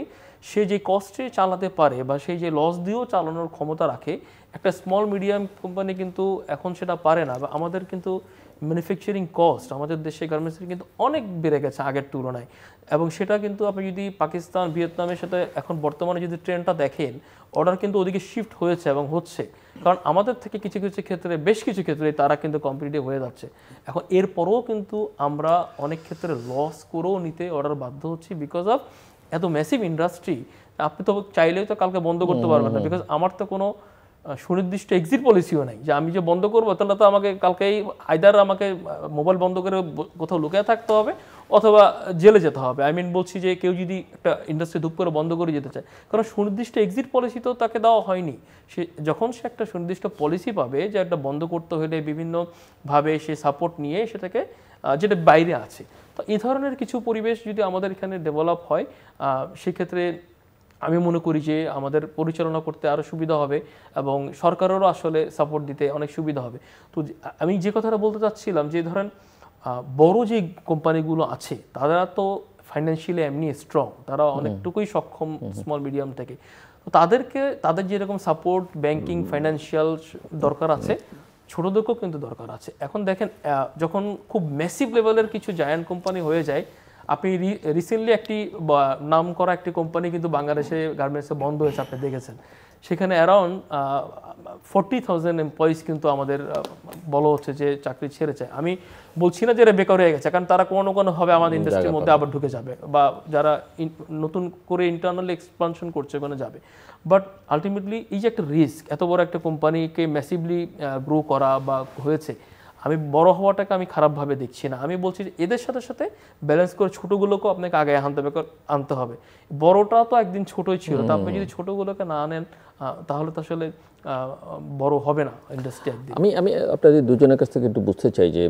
Speaker 2: সে যে কস্টে চালাতে পারে বা সেই যে লস দিয়েও চালানোর ক্ষমতা রাখে, একটা স্মল মিডিয়াম কোম্পানি কিন্তু এখন সেটা পারে না। বা আমাদের কিন্তু ম্যানুফ্যাকচারিং কস্ট আমাদের দেশে গার্মেন্টসের কিন্তু অনেক বেড়ে গেছে আগের তুলনায়, এবং সেটা কিন্তু আপনি যদি পাকিস্তান ভিয়েতনামের সাথে এখন বর্তমানে যদি ট্রেন্ডটা দেখেন, অর্ডার কিন্তু ওদিকে শিফট হয়েছে এবং হচ্ছে, কারণ আমাদের থেকে কিছু কিছু ক্ষেত্রে বেশ কিছু ক্ষেত্রে তারা কিন্তু কম্পিটিটিভ হয়ে যাচ্ছে। এখন এরপরও কিন্তু আমরা অনেক ক্ষেত্রে লস করেও নিতে অর্ডার বাধ্য হচ্ছি বিকজ অফ এত ম্যাসিভ ইন্ডাস্ট্রি। আপনি তো চাইলেই তো কালকে বন্ধ করতে পারবেন না, বিকজ আমার তো কোনো সুনির্দিষ্ট এক্সিট পলিসিও নাই যে আমি যে বন্ধ করবো তাহলে তো আমাকে কালকেই আইদার আমাকে মোবাইল বন্ধ করে কোথাও লুকিয়ে থাকতে হবে অথবা জেলে যেতে হবে। আই মিন বলছি যে কেউ যদি একটা ইন্ডাস্ট্রি ধূপ করে বন্ধ করে যেতে চায়, কারণ সুনির্দিষ্ট এক্সিট পলিসি তো তাকে দেওয়া হয়নি। সে যখন সে একটা সুনির্দিষ্ট পলিসি পাবে যে একটা বন্ধ করতে হলে বিভিন্নভাবে সে সাপোর্ট নিয়ে সেটাকে যেটা বাইরে আছে, তো এই ধরনের কিছু পরিবেশ যদি আমাদের এখানে ডেভেলপ হয় সেক্ষেত্রে আমি মনে করি যে আমাদের পরিচালনা করতে আরও সুবিধা হবে এবং সরকারেরও আসলে সাপোর্ট দিতে অনেক সুবিধা হবে। তো আমি যে কথাটা বলতে চাচ্ছিলাম যে ধরেন বড় যে কোম্পানিগুলো আছে তারা তো ফাইন্যান্সিয়ালি এমনি স্ট্রং, তারা অনেকটুকুই সক্ষম স্মল মিডিয়াম থেকে, তো তাদের যেরকম সাপোর্ট ব্যাংকিং ফাইন্যান্সিয়াল দরকার আছে, ছোটদেরকেও কিন্তু দরকার আছে। এখন দেখেন যখন খুব ম্যাসিভ লেভেলের কিছু জায়ান্ট কোম্পানি হয়ে যায়, আপনি রিসেন্টলি একটি নাম করা একটি কোম্পানি কিন্তু বাংলাদেশে গার্মেন্টসে বন্ধ হয়েছে, আপনি দেখেছেন। সেখানে অ্যারাউন্ড 40,000 এমপ্লয়িজ কিন্তু আমাদের বলা হচ্ছে যে চাকরি ছেড়েছে। আমি বলছি না যে এরা বেকার হয়ে গেছে, কারণ তারা কোনো না কোনোভাবে আমাদের ইন্ডাস্ট্রির মধ্যে আবার ঢুকে যাবে বা যারা নতুন করে ইন্টারনালি এক্সপানশন করছে ওখানে যাবে। বাট আলটিমেটলি এই যে একটা রিস্ক, এত বড় একটা কোম্পানিকে ম্যাসিভলি গ্রো করা বা হয়েছে, আমি বড় হওয়াটাকে আমি খারাপভাবে দেখছি না। আমি বলছি যে এদের সাথে সাথে ব্যালেন্স করে ছোটোগুলোকেও আপনাকে আগে আনতে হবে। বড়টা তো একদিন ছোটোই ছিল, তো আপনি যদি ছোটোগুলোকে না আনেন তাহলে তো আসলে বড় হবে না ইন্ডাস্ট্রি একদিন।
Speaker 1: আমি আপনাদের দুজনের কাছ থেকে একটু বুঝতে চাই যে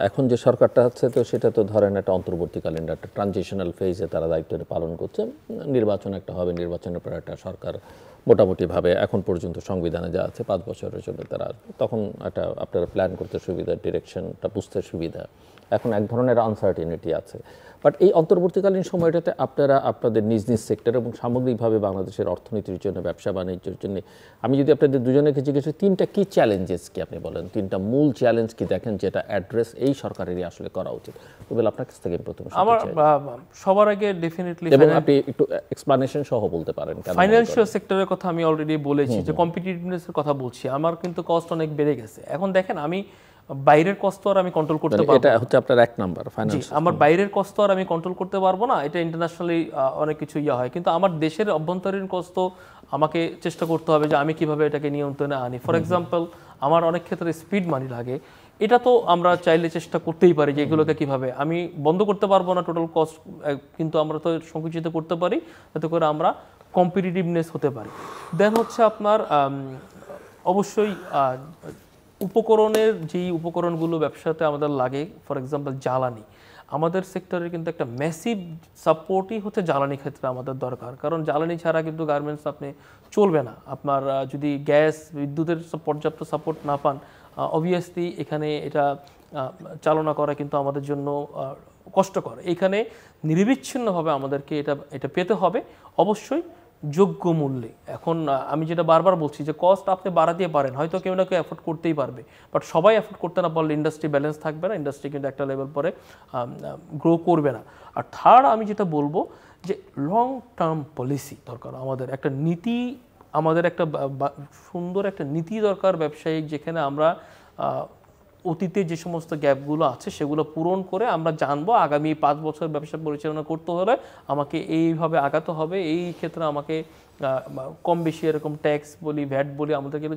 Speaker 1: এখন যে সরকারটা আছে, তো সেটা তো ধরেন একটা অন্তর্বর্তীকালীন একটা ট্রানজিশনাল ফেজে তারা দায়িত্বটা পালন করছে। নির্বাচন একটা হবে, নির্বাচনের পর একটা সরকার মোটামুটিভাবে এখন পর্যন্ত সংবিধানে যা আছে 5 বছরের জন্য তারা আসবে, তখন একটা আপনারা প্ল্যান করতে সুবিধা, ডিরেকশনটা বুঝতে সুবিধা। এখন এক ধরনের আনসার্টিনিটি আছে, বাট এই অন্তর্বর্তীকালীন সময়টাতে আপনারা আপনাদের নিজ নিজ সেক্টর এবং সামগ্রিকভাবে বাংলাদেশের অর্থনীতির জন্য, ব্যবসা বাণিজ্যের জন্য, আমি যদি আপনাদের দুজনেকে জিজ্ঞেস করি 3টা কি চ্যালেঞ্জেস কি আপনি বলেন, 3টা মূল চ্যালেঞ্জ কি দেখেন যেটা অ্যাড্রেস এই সরকারেরই আসলে করা উচিত? তবে আপনার কাছ থেকে প্রথমে
Speaker 2: আমার সবার আগে ডেফিনেটলি,
Speaker 1: এবং আপনি একটু এক্সপ্লানেশন সহ বলতে পারেন।
Speaker 2: ফাইন্যান্সিয়াল সেক্টরের কথা আমি অলরেডি বলেছি যে কম্পিটিটিভনেসের কথা বলছি। আমার কিন্তু কস্ট অনেক বেড়ে গেছে। এখন দেখেন আমি বাইরের কস্ট আর আমি কন্ট্রোল করতে পারবো, এটা
Speaker 1: হচ্ছে আপনার এক নাম্বার ফাইন্যান্স।
Speaker 2: আমার বাইরের কস্ট আর আমি কন্ট্রোল করতে পারবো না, এটা ইন্টারন্যাশনালি অনেক কিছু হয়, কিন্তু আমার দেশের অভ্যন্তরীণ কস্ট আমাকে চেষ্টা করতে হবে যে আমি কিভাবে এটাকে নিয়ন্ত্রণে আনি। ফর এক্সাম্পল আমার অনেক ক্ষেত্রে স্পিড মানি লাগে, এটা তো আমরা চাইলে চেষ্টা করতেই পারি যে এগুলোকে কিভাবে আমি বন্ধ করতে পারবো না টোটাল কস্ট, কিন্তু আমরা তো সংকুচিত করতে পারি যাতে করে আমরা কম্পিটিটিভনেস হতে পারি। দেন হচ্ছে আপনার অবশ্যই উপকরণের যেই উপকরণগুলো ব্যবসাতে আমাদের লাগে, ফর এক্সাম্পল জ্বালানি, আমাদের সেক্টরের কিন্তু একটা ম্যাসিভ সাপোর্টই হচ্ছে জ্বালানি ক্ষেত্রে আমাদের দরকার, কারণ জ্বালানি ছাড়া কিন্তু গার্মেন্টস আপনি চলবে না। আপনার যদি গ্যাস বিদ্যুতের পর্যাপ্ত সাপোর্ট না পান, অবভিয়াসলি এখানে এটা চালনা করা কিন্তু আমাদের জন্য কষ্টকর। এখানে নিরবিচ্ছিন্নভাবে আমাদেরকে এটা পেতে হবে, অবশ্যই যোগ্য মূল্যে। এখন আমি যেটা বারবার বলছি যে কস্ট আপনি বাড়াতে পারেন, হয়তো কেউ না কেউ অ্যাফোর্ড করতেই পারবে, বাট সবাই অ্যাফোর্ড করতে না পারলে ইন্ডাস্ট্রি ব্যালেন্স থাকবে না, ইন্ডাস্ট্রি কিন্তু একটা লেভেল পরে গ্রো করবে না। আর থার্ড আমি যেটা বলবো যে লং টার্ম পলিসি দরকার, আমাদের একটা নীতি, আমাদের একটা সুন্দর একটা নীতি দরকার ব্যবসায়িক, যেখানে আমরা অতীতে যে সমস্ত গ্যাপগুলো আছে সেগুলো পূরণ করে আমরা জানবো আগামী 5 বছর ব্যবসা পরিচালনা করতে হলে আমাকে এইভাবে আগাতে হবে, এই ক্ষেত্রে আমাকে কম বেশি এরকম ট্যাক্স বলি, ভ্যাট বলি আমাদেরকে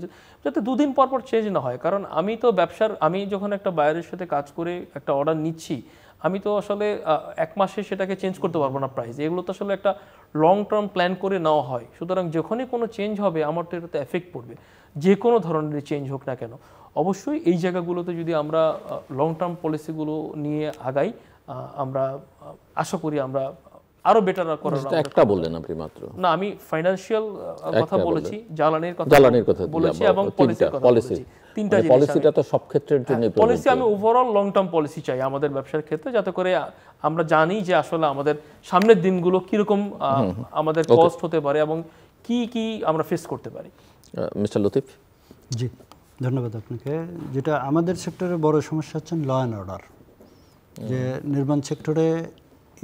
Speaker 2: যাতে 2 দিন পর চেঞ্জ না হয়। কারণ আমি তো আমি যখন একটা বায়ারের সাথে কাজ করে একটা অর্ডার নিচ্ছি, আমি তো আসলে 1 মাসে সেটাকে চেঞ্জ করতে পারবো না প্রাইস, এগুলো তো আসলে একটা লং টার্ম প্ল্যান করে নেওয়া হয়। সুতরাং যখনই কোনো চেঞ্জ হবে আমার তো এটাতে এফেক্ট পড়বে, যে কোনো ধরনের চেঞ্জ হোক না কেন। অবশ্যই এই জায়গাগুলোতে যদি আমরা লং টার্ম পলিসিগুলো নিয়ে আগাই, আমরা আশা করি আমরা আরো বেটার করার।
Speaker 1: একটা বললেন আপনি মাত্র,
Speaker 2: না আমি ফাইন্যান্সিয়াল কথা বলেছি, জ্বালানির কথা বলেছি এবং পলিসির কথা বলেছি। 3টা জিনিস,
Speaker 1: পলিসিটা তো সব ক্ষেত্রের জন্য
Speaker 2: পলিসি আমি ওভারঅল লং টার্ম পলিসি চাই আমাদের ব্যবসার ক্ষেত্রে, যাতে করে আমরা জানি যে আসলে আমাদের সামনের দিনগুলো কিরকম আমাদের কস্ট হতে পারে এবং কি কি আমরা ফেস করতে পারি।
Speaker 1: মিস্টার লতিফ।
Speaker 3: জি, ধন্যবাদ আপনাকে। যেটা আমাদের সেক্টরের বড় সমস্যা হচ্ছে ল অ্যান্ড অর্ডার, যে নির্মাণ সেক্টরে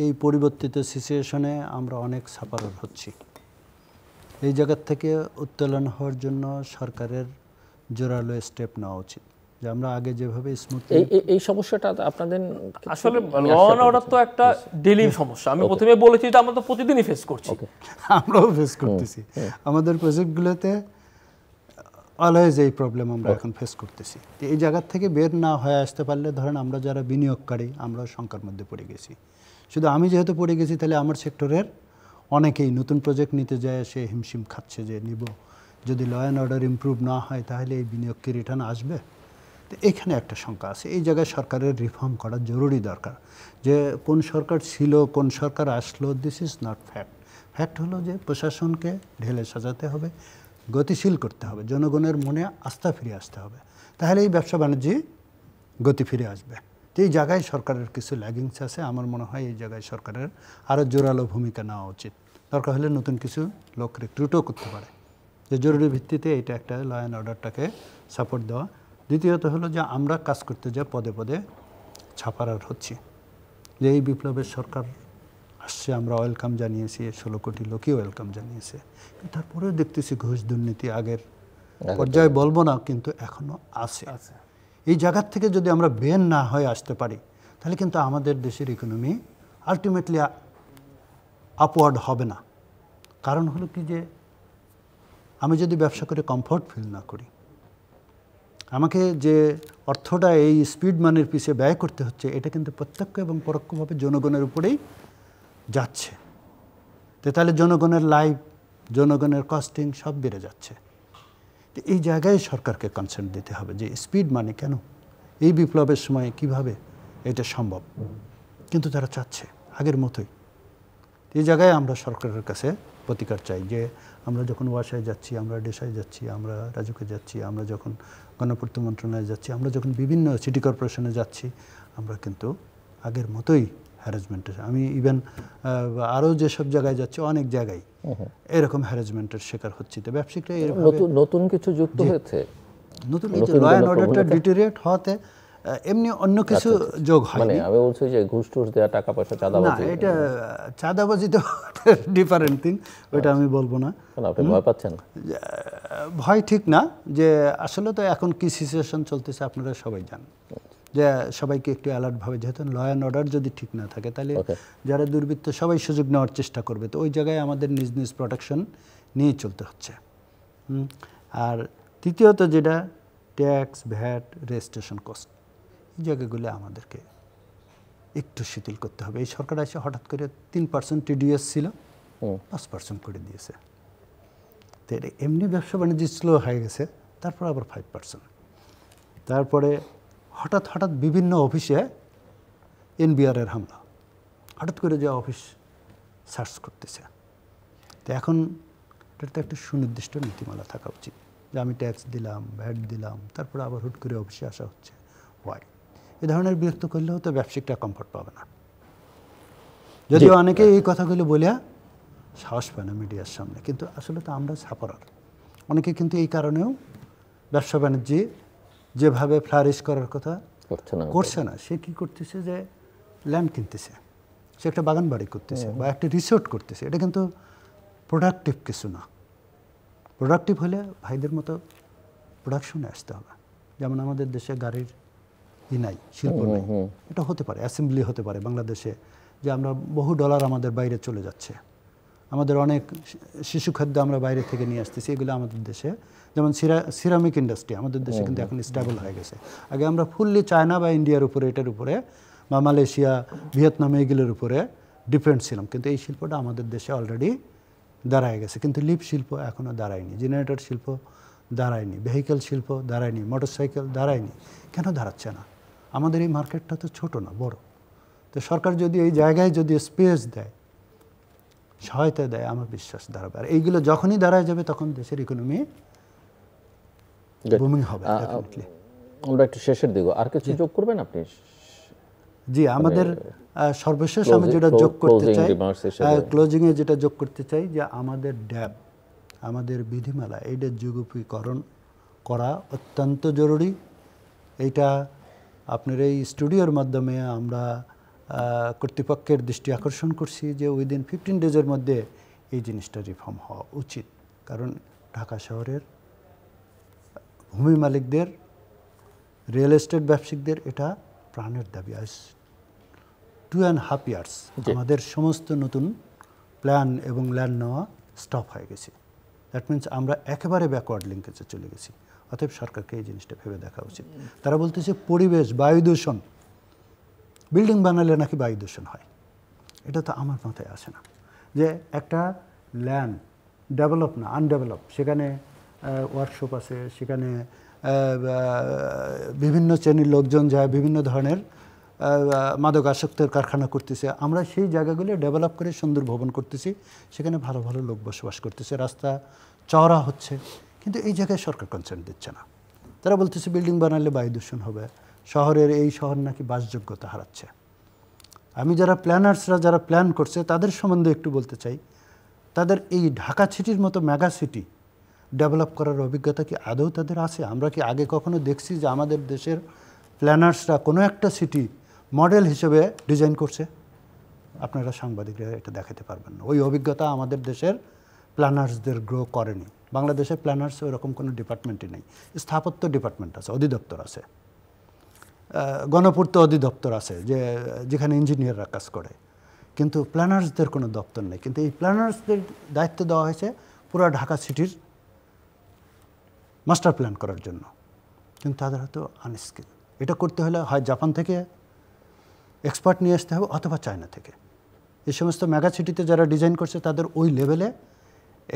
Speaker 3: এই পরিবর্তিত সিচুয়েশনে আমরা অনেক সাফারার হচ্ছি। এই জায়গার থেকে উত্তোলন হওয়ার জন্য সরকারের জোরালো স্টেপ নেওয়া উচিত, যে আমরা আগে যেভাবে স্মুথ
Speaker 1: এই সমস্যাটা আপনাদের
Speaker 2: আসলে ল অ্যান্ড অর্ডার তো একটা ডেইলি সমস্যা। আমি প্রথমে বলেছি যে আমরা তো প্রতিদিনই ফেস করছি,
Speaker 3: আমরাও ফেস করতেছি। আমাদের প্রজেক্টগুলোতে অলওয়েজ এই প্রবলেম আমরা এখন ফেস করতেছি। এই জায়গার থেকে বের না হয়ে আসতে পারলে ধরেন আমরা যারা বিনিয়োগকারী আমরা শঙ্কার মধ্যে পড়ে গেছি। শুধু আমি যেহেতু পড়ে গেছি, তাহলে আমার সেক্টরের অনেকেই নতুন প্রজেক্ট নিতে যায় সে হিমশিম খাচ্ছে যে নিব, যদি ল অ্যান্ড অর্ডার ইমপ্রুভ না হয় তাহলে এই বিনিয়োগ কি রিটার্ন আসবে। তো এখানে একটা শঙ্কা আছে। এই জায়গায় সরকারের রিফর্ম করা জরুরি দরকার। যে কোন সরকার ছিল কোন সরকার আসলো, this is not fact. Fact হলো যে প্রশাসনকে ঢেলে সাজাতে হবে, গতিশীল করতে হবে, জনগণের মনে আস্থা ফিরে আসতে হবে, তাহলে এই ব্যবসা বাণিজ্যে গতি ফিরে আসবে। তো এই জায়গায় সরকারের কিছু ল্যাগিংস আছে। আমার মনে হয় এই জায়গায় সরকারের আরও জোরালো ভূমিকা নেওয়া উচিত। দরকার হলে নতুন কিছু লোক রিক্রুটও করতে পারে, যে জরুরি ভিত্তিতে এটা একটা ল অ্যান্ড অর্ডারটাকে সাপোর্ট দেওয়া। দ্বিতীয়ত হলো যে আমরা কাজ করতে যা পদে পদে ছাপারার হচ্ছি, যে এই বিপ্লবের সরকার আসছে, আমরা ওয়েলকাম জানিয়েছি, 16 কোটি লোকই ওয়েলকাম জানিয়েছে, তারপরেও দেখতেছি ঘুষ দুর্নীতি আগের পর্যায়ে বলবো না, কিন্তু এখনও আছে। এই জায়গার থেকে যদি আমরা বের না হয়ে আসতে পারি, তাহলে কিন্তু আমাদের দেশের ইকোনমি আলটিমেটলি আপওয়ার্ড হবে না। কারণ হলো কি, যে আমি যদি ব্যবসা করে কমফোর্ট ফিল না করি, আমাকে যে অর্থটা এই স্পিড মানির পিছিয়ে ব্যয় করতে হচ্ছে, এটা কিন্তু প্রত্যক্ষ এবং পরোক্ষভাবে জনগণের উপরেই যাচ্ছে। তো তাহলে জনগণের লাইফ, জনগণের কস্টিং সব বেড়ে যাচ্ছে। তো এই জায়গায় সরকারকে কনসার্ন দিতে হবে যে স্পিড মানি কেন, এই বিপ্লবের সময় কিভাবে এটা সম্ভব। কিন্তু তারা চাচ্ছে আগের মতোই। এই জায়গায় আমরা সরকারের কাছে প্রতিকার চাই, যে আমরা যখন ওয়াসায় যাচ্ছি, আমরা ডেসায় যাচ্ছি, আমরা রাজুকে যাচ্ছি, আমরা যখন গণপূর্ত মন্ত্রণালয়ে যাচ্ছি, আমরা যখন বিভিন্ন সিটি কর্পোরেশনে যাচ্ছি, আমরা কিন্তু আগের মতোই হ্যারাসমেন্টের, আমি ইভেন আরও যেসব জায়গায় যাচ্ছি অনেক জায়গায় এরকম হ্যারাসমেন্টের শিকার হচ্ছি। তো ব্যবসায়িকরা
Speaker 1: নতুন কিছু যুক্ত হয়েছে,
Speaker 3: নতুন ল অ্যান্ড অর্ডারটা ডিটেরিয়েট হওয়াতে এমনি অন্য কিছু যোগ হয়।
Speaker 1: মানে আমি বলছি যে ঘুষ টুস দেওয়া, টাকা পয়সা, চাঁদাবাজি,
Speaker 3: এটা চাঁদাবাজি তো ডিফারেন্ট থিং, ওইটা আমি বলবো না।
Speaker 1: আপনি ভয় পাচ্ছেন?
Speaker 3: ভয় ঠিক না, যে আসলে তো এখন কি সিচুয়েশন চলতেছে আপনারা সবাই জানেন, যে সবাইকে একটু অ্যালার্টভাবে, যেহেতু ল অ্যান্ড অর্ডার যদি ঠিক না থাকে তাহলে যারা দুর্বৃত্ত সবাই সুযোগ নেওয়ার চেষ্টা করবে। তো ওই জায়গায় আমাদের নিজ নিজ প্রোটেকশন নিয়ে চলতে হচ্ছে। আর তৃতীয়ত যেটা ট্যাক্স, ভ্যাট, রেজিস্ট্রেশন কস্ট, এই জায়গাগুলো আমাদেরকে একটু শিথিল করতে হবে। এই সরকার এসে হঠাৎ করে 3% টিডিএস ছিল 5% করে দিয়েছে। তো এমনি ব্যবসা বাণিজ্য স্লো হয়ে গেছে, তারপর আবার 5%। তারপরে হঠাৎ বিভিন্ন অফিসে এনবিআরের হামলা, হঠাৎ করে যে অফিস সার্চ করতেছে। তো এখন এটার তো একটা সুনির্দিষ্ট নীতিমালা থাকা উচিত, যে আমি ট্যাক্স দিলাম, ভ্যাট দিলাম, তারপরে আবার হুট করে অফিসে আসা হচ্ছে। ওয়াই এ ধরনের বিরক্ত করলেও তো ব্যবসায়িকটা কমফোর্ট পাবে না। যদিও অনেকে এই কথাগুলো বলে সাহস পায় না মিডিয়ার সামনে, কিন্তু আসলে তো আমরা ছাপরার। অনেকে কিন্তু এই কারণেও ব্যবসা বাণিজ্যে যেভাবে ফ্লারিশ করার কথা করছে না। সে কি করতেছে, যে ল্যান্ড কিনতেছে, সে একটা বাগান বাড়ি করতেছে বা একটা রিসোর্ট করতেছে। এটা কিন্তু প্রোডাক্টিভ কিছু না। প্রোডাক্টিভ হলে ভাইদের মতো প্রোডাকশনে আসতে হবে। যেমন আমাদের দেশে গাড়ির নাই, শিল্প নাই, এটা হতে পারে, অ্যাসেম্বলি হতে পারে বাংলাদেশে, যে আমরা বহু ডলার আমাদের বাইরে চলে যাচ্ছে, আমাদের অনেক শিশু খাদ্য আমরা বাইরে থেকে নিয়ে আসতেছি, এগুলো আমাদের দেশে, যেমন সিরামিক ইন্ডাস্ট্রি আমাদের দেশে কিন্তু এখন স্টেবল হয়ে গেছে। আগে আমরা ফুললি চায়না বা ইন্ডিয়ার উপরে, এটার উপরে, বা মালয়েশিয়া, ভিয়েতনাম, এগুলোর উপরে ডিপেন্ড ছিলাম, কিন্তু এই শিল্পটা আমাদের দেশে অলরেডি দাঁড়ায় গেছে। কিন্তু লিপ শিল্প এখনও দাঁড়ায়নি, জেনারেটর শিল্প দাঁড়ায়নি, ভেহিক্যাল শিল্প দাঁড়ায়নি, মোটরসাইকেল দাঁড়ায়নি। কেন দাঁড়াচ্ছে না? আমাদের এই মার্কেটটা তো ছোট না, বড়। তো সরকার যদি এই জায়গায় যদি স্পেস দেয়, সহায়তা দেয়, আমার বিশ্বাস দাঁড়াবে। আর এইগুলো যখনই দাঁড়ায় যাবে তখন দেশের ইকোনমি বুমিং হবে।
Speaker 1: আমরা একটু শেষের দিকে আর কিছু যোগ করবেন আপনি?
Speaker 3: জি, আমাদের সর্বশেষ আমি যেটা যোগ করতে চাই, ক্লোজিংয়ে যেটা যোগ করতে চাই, যে আমাদের ড্যাব, আমাদের বিধিমালা, এইটার যুগোপীকরণ করা অত্যন্ত জরুরি। এইটা আপনার এই স্টুডিওর মাধ্যমে আমরা কর্তৃপক্ষের দৃষ্টি আকর্ষণ করছি যে উইদিন 15 ডেজের মধ্যে এই জিনিসটা রিফর্ম হওয়া উচিত। কারণ ঢাকা শহরের ভূমি মালিকদের, রিয়েল এস্টেট ব্যবসায়িকদের এটা প্রাণের দাবি। আজ 2.5 ইয়ার্স আমাদের সমস্ত নতুন প্ল্যান এবং ল্যান্ড নেওয়া স্টপ হয়ে গেছে। দ্যাট মিনস আমরা একেবারে ব্যাকওয়ার্ড লিঙ্কেজে চলে গেছি। অতএব সরকারকে এই জিনিসটা ভেবে দেখা উচিত। তারা বলতেছে পরিবেশ, বায়ু দূষণ, বিল্ডিং বানালে নাকি বায়ু দূষণ হয়। এটা তো আমার মাথায় আসে না যে একটা ল্যান্ড ডেভেলপ না, আনডেভেলপ, সেখানে ওয়ার্কশপ আছে, সেখানে বিভিন্ন শ্রেণীর লোকজন যায়, বিভিন্ন ধরনের মাদকাসক্তের কারখানা করতেছে। আমরা সেই জায়গাগুলো ডেভেলপ করে সুন্দর ভবন করতেছি, সেখানে ভালো ভালো লোক বসবাস করতেছে, রাস্তা চওড়া হচ্ছে, কিন্তু এই জায়গায় সরকার কনসার্ন দিচ্ছে না। তারা বলতেছে বিল্ডিং বানালে বায়ু দূষণ হবে, শহরের এই শহর নাকি বাসযোগ্যতা হারাচ্ছে। আমি যারা প্ল্যানার্সরা যারা প্ল্যান করছে তাদের সম্বন্ধে একটু বলতে চাই, তাদের এই ঢাকা সিটির মতো মেগা সিটি ডেভেলপ করার অভিজ্ঞতা কি আদৌ তাদের আছে? আমরা কি আগে কখনো দেখছি যে আমাদের দেশের প্ল্যানার্সরা কোনো একটা সিটি মডেল হিসেবে ডিজাইন করছে? আপনারা সাংবাদিকরা এটা দেখাতে পারবেন না। ওই অভিজ্ঞতা আমাদের দেশের প্ল্যানার্সদের গ্রো করেনি। বাংলাদেশের প্ল্যানার্স ওরকম কোনো ডিপার্টমেন্টই নেই। স্থাপত্য ডিপার্টমেন্ট আছে, অধিদপ্তর আছে, গণপূর্ত অধিদপ্তর আছে যেখানে ইঞ্জিনিয়াররা কাজ করে, কিন্তু প্ল্যানার্সদের কোনো দপ্তর নেই। কিন্তু এই প্ল্যানার্সদের দায়িত্ব দেওয়া হয়েছে পুরো ঢাকা সিটির মাস্টার প্ল্যান করার জন্য, কিন্তু তাদের হয়তো আনস্কিল। এটা করতে হলে হয় জাপান থেকে এক্সপার্ট নিয়ে আসতে হবে অথবা চায়না থেকে। এই সমস্ত মেগা সিটিতে যারা ডিজাইন করছে তাদের ওই লেভেলে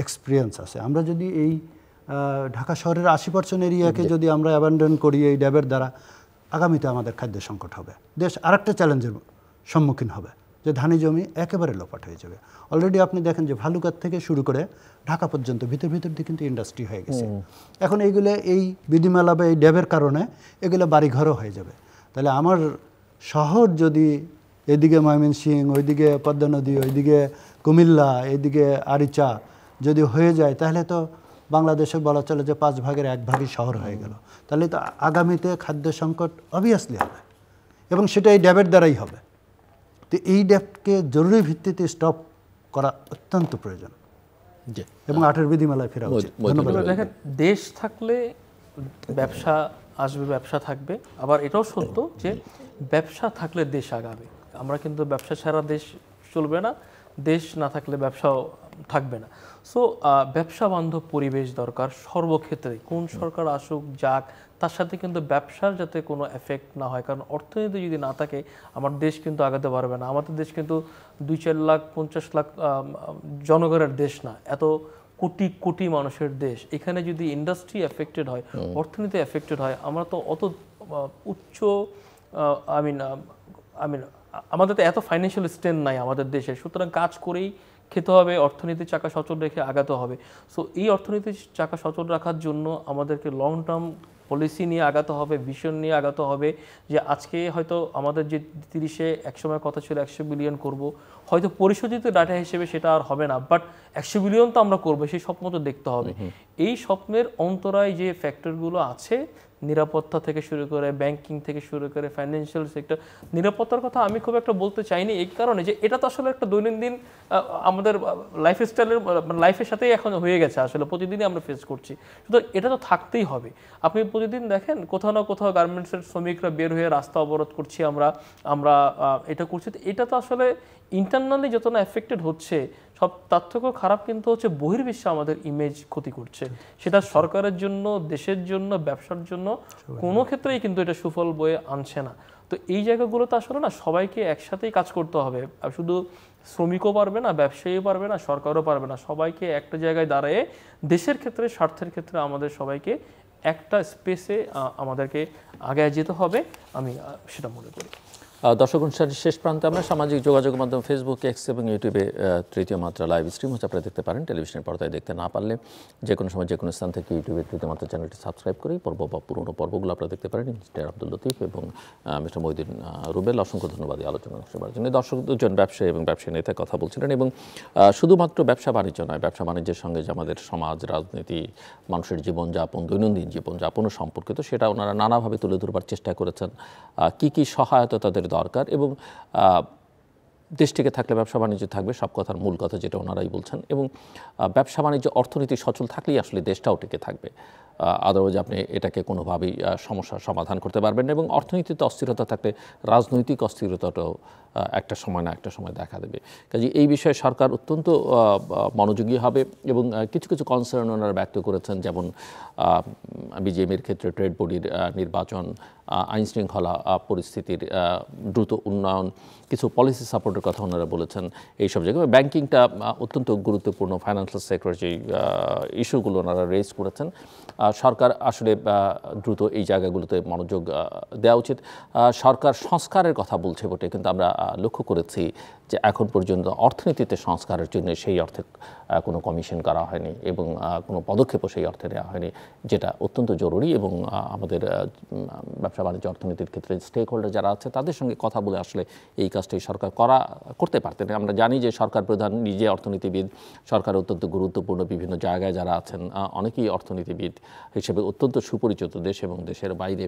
Speaker 3: এক্সপিরিয়েন্স আছে। আমরা যদি এই ঢাকা শহরের 80% এরিয়াকে যদি আমরা অ্যাবান্ডন করি এই ড্যাবের দ্বারা, আগামীতে আমাদের খাদ্য সংকট হবে। দেশ আরেকটা চ্যালেঞ্জের সম্মুখীন হবে যে ধানি জমি একেবারে লোপাট হয়ে যাবে। অলরেডি আপনি দেখেন যে ভালুকার থেকে শুরু করে ঢাকা পর্যন্ত ভিতর দিয়ে কিন্তু ইন্ডাস্ট্রি হয়ে গেছে। এখন এইগুলো এই বিধিমালা বা এই ড্যাবের কারণে এগুলো বাড়িঘরও হয়ে যাবে। তাহলে আমার শহর যদি এদিকে ময়মনসিংহ, ওইদিকে পদ্মা নদী, ওইদিকে কুমিল্লা, এইদিকে আরিচা যদি হয়ে যায়, তাহলে তো বাংলাদেশে বলা চলে যে 5 ভাগের 1 ভাগই শহর হয়ে গেল। তাহলে তো আগামীতে খাদ্য সংকট অবভিয়াসলি হবে, এবং সেটা এই ড্যাবের দ্বারাই হবে। তো এই ড্যাবকে জরুরি ভিত্তিতে স্টপ করা অত্যন্ত প্রয়োজন এবং 8 বিধিমালায় ফেরা উচিত।
Speaker 2: দেখেন, দেশ থাকলে ব্যবসা আসবে, ব্যবসা থাকবে। আবার এটাও সত্য যে ব্যবসা থাকলে দেশ আগাবে। আমরা কিন্তু ব্যবসা ছাড়া দেশ চলবে না, দেশ না থাকলে ব্যবসাও থাকবে না। সো ব্যবসা বান্ধব পরিবেশ দরকার সর্বক্ষেত্রে। কোন সরকার আসুক যাক, তার সাথে কিন্তু ব্যবসার যাতে কোনো এফেক্ট না হয়। কারণ অর্থনীতি যদি না থাকে আমার দেশ কিন্তু আগাতে পারবে না। আমাদের দেশ কিন্তু 2-4 লাখ 50 লাখ জনগণের দেশ না, এত কোটি কোটি মানুষের দেশ। এখানে যদি ইন্ডাস্ট্রি এফেক্টেড হয়, অর্থনীতি এফেক্টেড হয়, আমরা তো অত উচ্চ আমাদের তো এত ফাইন্যান্সিয়াল স্ট্রেন্থ নাই আমাদের দেশে। সুতরাং কাজ করেই খেতে হবে, অর্থনীতির চাকা সচল রেখে আগাতে হবে। সো এই অর্থনীতির চাকা সচল রাখার জন্য আমাদেরকে লং টার্ম পলিসি নিয়ে আগাতে হবে, ভিশন নিয়ে আগাতে হবে। যে আজকে হয়তো আমাদের যে 30-এ একসময় কথা ছিল 100 বিলিয়ন করব, হয়তো পরিশোধিত ডাটা হিসেবে সেটা আর হবে না, বাট 100 বিলিয়ন তো আমরা করবো, সেই স্বপ্ন তো দেখতে হবে। এই স্বপ্নের অন্তরায় যে ফ্যাক্টরগুলো আছে, নিরাপত্তা থেকে শুরু করে, ব্যাংকিং থেকে শুরু করে, ফাইন্যান্সিয়াল সেক্টর, নিরাপত্তার কথা আমি খুব একটা বলতে চাইনি এই কারণে যে এটা তো আসলে একটা দৈনন্দিন আমাদের লাইফস্টাইলের লাইফের সাথেই এখন হয়ে গেছে, আসলে প্রতিদিনই আমরা ফেস করছি। সুতরাং এটা তো থাকতেই হবে। আপনি প্রতিদিন দেখেন কোথাও না কোথাও গার্মেন্টসের শ্রমিকরা বের হয়ে রাস্তা অবরোধ করছি, আমরা এটা করছি। এটা তো আসলে ইন্টারনালি যত না এফেক্টেড হচ্ছে, সব তার থেকেও খারাপ কিন্তু হচ্ছে বহির্বিশ্বে আমাদের ইমেজ ক্ষতি করছে। সেটা সরকারের জন্য, দেশের জন্য, ব্যবসার জন্য কোনো ক্ষেত্রেই কিন্তু এটা সুফল বয়ে আনছে না। তো এই জায়গাগুলোতে আসলে না সবাইকে একসাথেই কাজ করতে হবে। শুধু শ্রমিকও পারবে না, ব্যবসায়ীও পারবে না, সরকারও পারবে না। সবাইকে একটা জায়গায় দাঁড়িয়ে দেশের ক্ষেত্রে, স্বার্থের ক্ষেত্রে আমাদের সবাইকে একটা স্পেসে আমাদেরকে আগে যেতে হবে, আমি সেটা মনে করি।
Speaker 1: দর্শক অনুষ্ঠানের শেষ প্রান্তে আমরা সামাজিক যোগাযোগ মাধ্যম ফেসবুক, এক্স এবং ইউটিউবে তৃতীয় মাত্রা লাইভ স্ট্রিম হচ্ছে আপনারা দেখতে পারেন। টেলিভিশনের পর্দায় দেখতে না পারলে যে কোনো সময় যে কোনো স্থান থেকে ইউটিউবে তৃতীয় মাত্রা চ্যানেলটি সাবস্ক্রাইব করেই পর্ব বা পুরোনো পর্বগুলো আপনারা দেখতে পারেন। ইঞ্জিনিয়ার আব্দুল লতিফ এবং মিস্টার মহিউদ্দিন রুবেল, অসংখ্য ধন্যবাদ এই আলোচনা করার জন্য। দর্শক দুজন ব্যবসায়ী এবং ব্যবসায়ী নেতা কথা বলছিলেন এবং শুধুমাত্র ব্যবসা বাণিজ্য নয়, ব্যবসা বাণিজ্যের সঙ্গে যে আমাদের সমাজ, রাজনীতি, মানুষের জীবনযাপন, দৈনন্দিন জীবনযাপনও সম্পর্কিত, সেটা ওনারা নানাভাবে তুলে ধরবার চেষ্টা করেছেন। কী কী সহায়তা তাদের দরকার এবং দেশ থেকে থাকলে ব্যবসা বাণিজ্য থাকবে, সব কথার মূল কথা যেটা ওনারাই বলছেন। এবং ব্যবসা বাণিজ্য অর্থনীতি সচল থাকলেই আসলে দেশটাও টিকে থাকবে। আদারওয়াইজ আপনি এটাকে কোনোভাবেই সমস্যার সমাধান করতে পারবেন না। এবং অর্থনীতিতে অস্থিরতা থাকলে রাজনৈতিক অস্থিরতাটাও একটা সময় না একটা সময় দেখা দেবে। কাজে এই বিষয়ে সরকার অত্যন্ত মনোযোগী হবে এবং কিছু কিছু কনসার্ন ওনারা ব্যক্ত করেছেন, যেমন বিজিএমের ক্ষেত্রে ট্রেড বডির নির্বাচন, আইনশৃঙ্খলা পরিস্থিতির দ্রুত উন্নয়ন, কিছু পলিসি সাপোর্টের কথা ওনারা বলেছেন। এইসব জায়গায় ব্যাংকিংটা অত্যন্ত গুরুত্বপূর্ণ, ফাইন্যান্সিয়াল সেক্টরের যে ইস্যুগুলো ওনারা রেজ করেছেন। সরকার আসলে দ্রুত এই জায়গাগুলোতে মনোযোগ দেওয়া উচিত। সরকার সংস্কারের কথা বলছে বটে, কিন্তু আমরা লক্ষ্য করেছি যে এখন পর্যন্ত অর্থনীতিতে সংস্কারের জন্য সেই অর্থে কোনো কমিশন করা হয়নি এবং কোনো পদক্ষেপও সেই অর্থে নেওয়া হয়নি, যেটা অত্যন্ত জরুরি। এবং আমাদের ব্যবসা বাণিজ্য অর্থনীতির ক্ষেত্রে স্টেক হোল্ডার যারা আছে তাদের সঙ্গে কথা বলে আসলে এই কাজটাই সরকার করতে পারতেন। আমরা জানি যে সরকার প্রধান নিজে অর্থনীতিবিদ, সরকার অত্যন্ত গুরুত্বপূর্ণ বিভিন্ন জায়গায় যারা আছেন অনেকেই অর্থনীতিবিদ হিসেবে অত্যন্ত সুপরিচিত দেশ এবং দেশের বাইরে।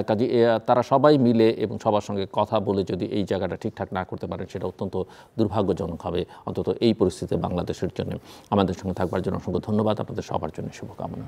Speaker 1: কাজে তারা সবাই মিলে এবং সবার সঙ্গে কথা বলে যদি এই জায়গাটা ঠিকঠাক না করতে পারেন, সেটা অত্যন্ত দুর্ভাগ্যজনক হবে, অন্তত এই পরিস্থিতিতে বাংলাদেশের জন্য। আমাদের সঙ্গে থাকবার জন্য অসংখ্য ধন্যবাদ, আপনাদের সবার জন্য শুভকামনা।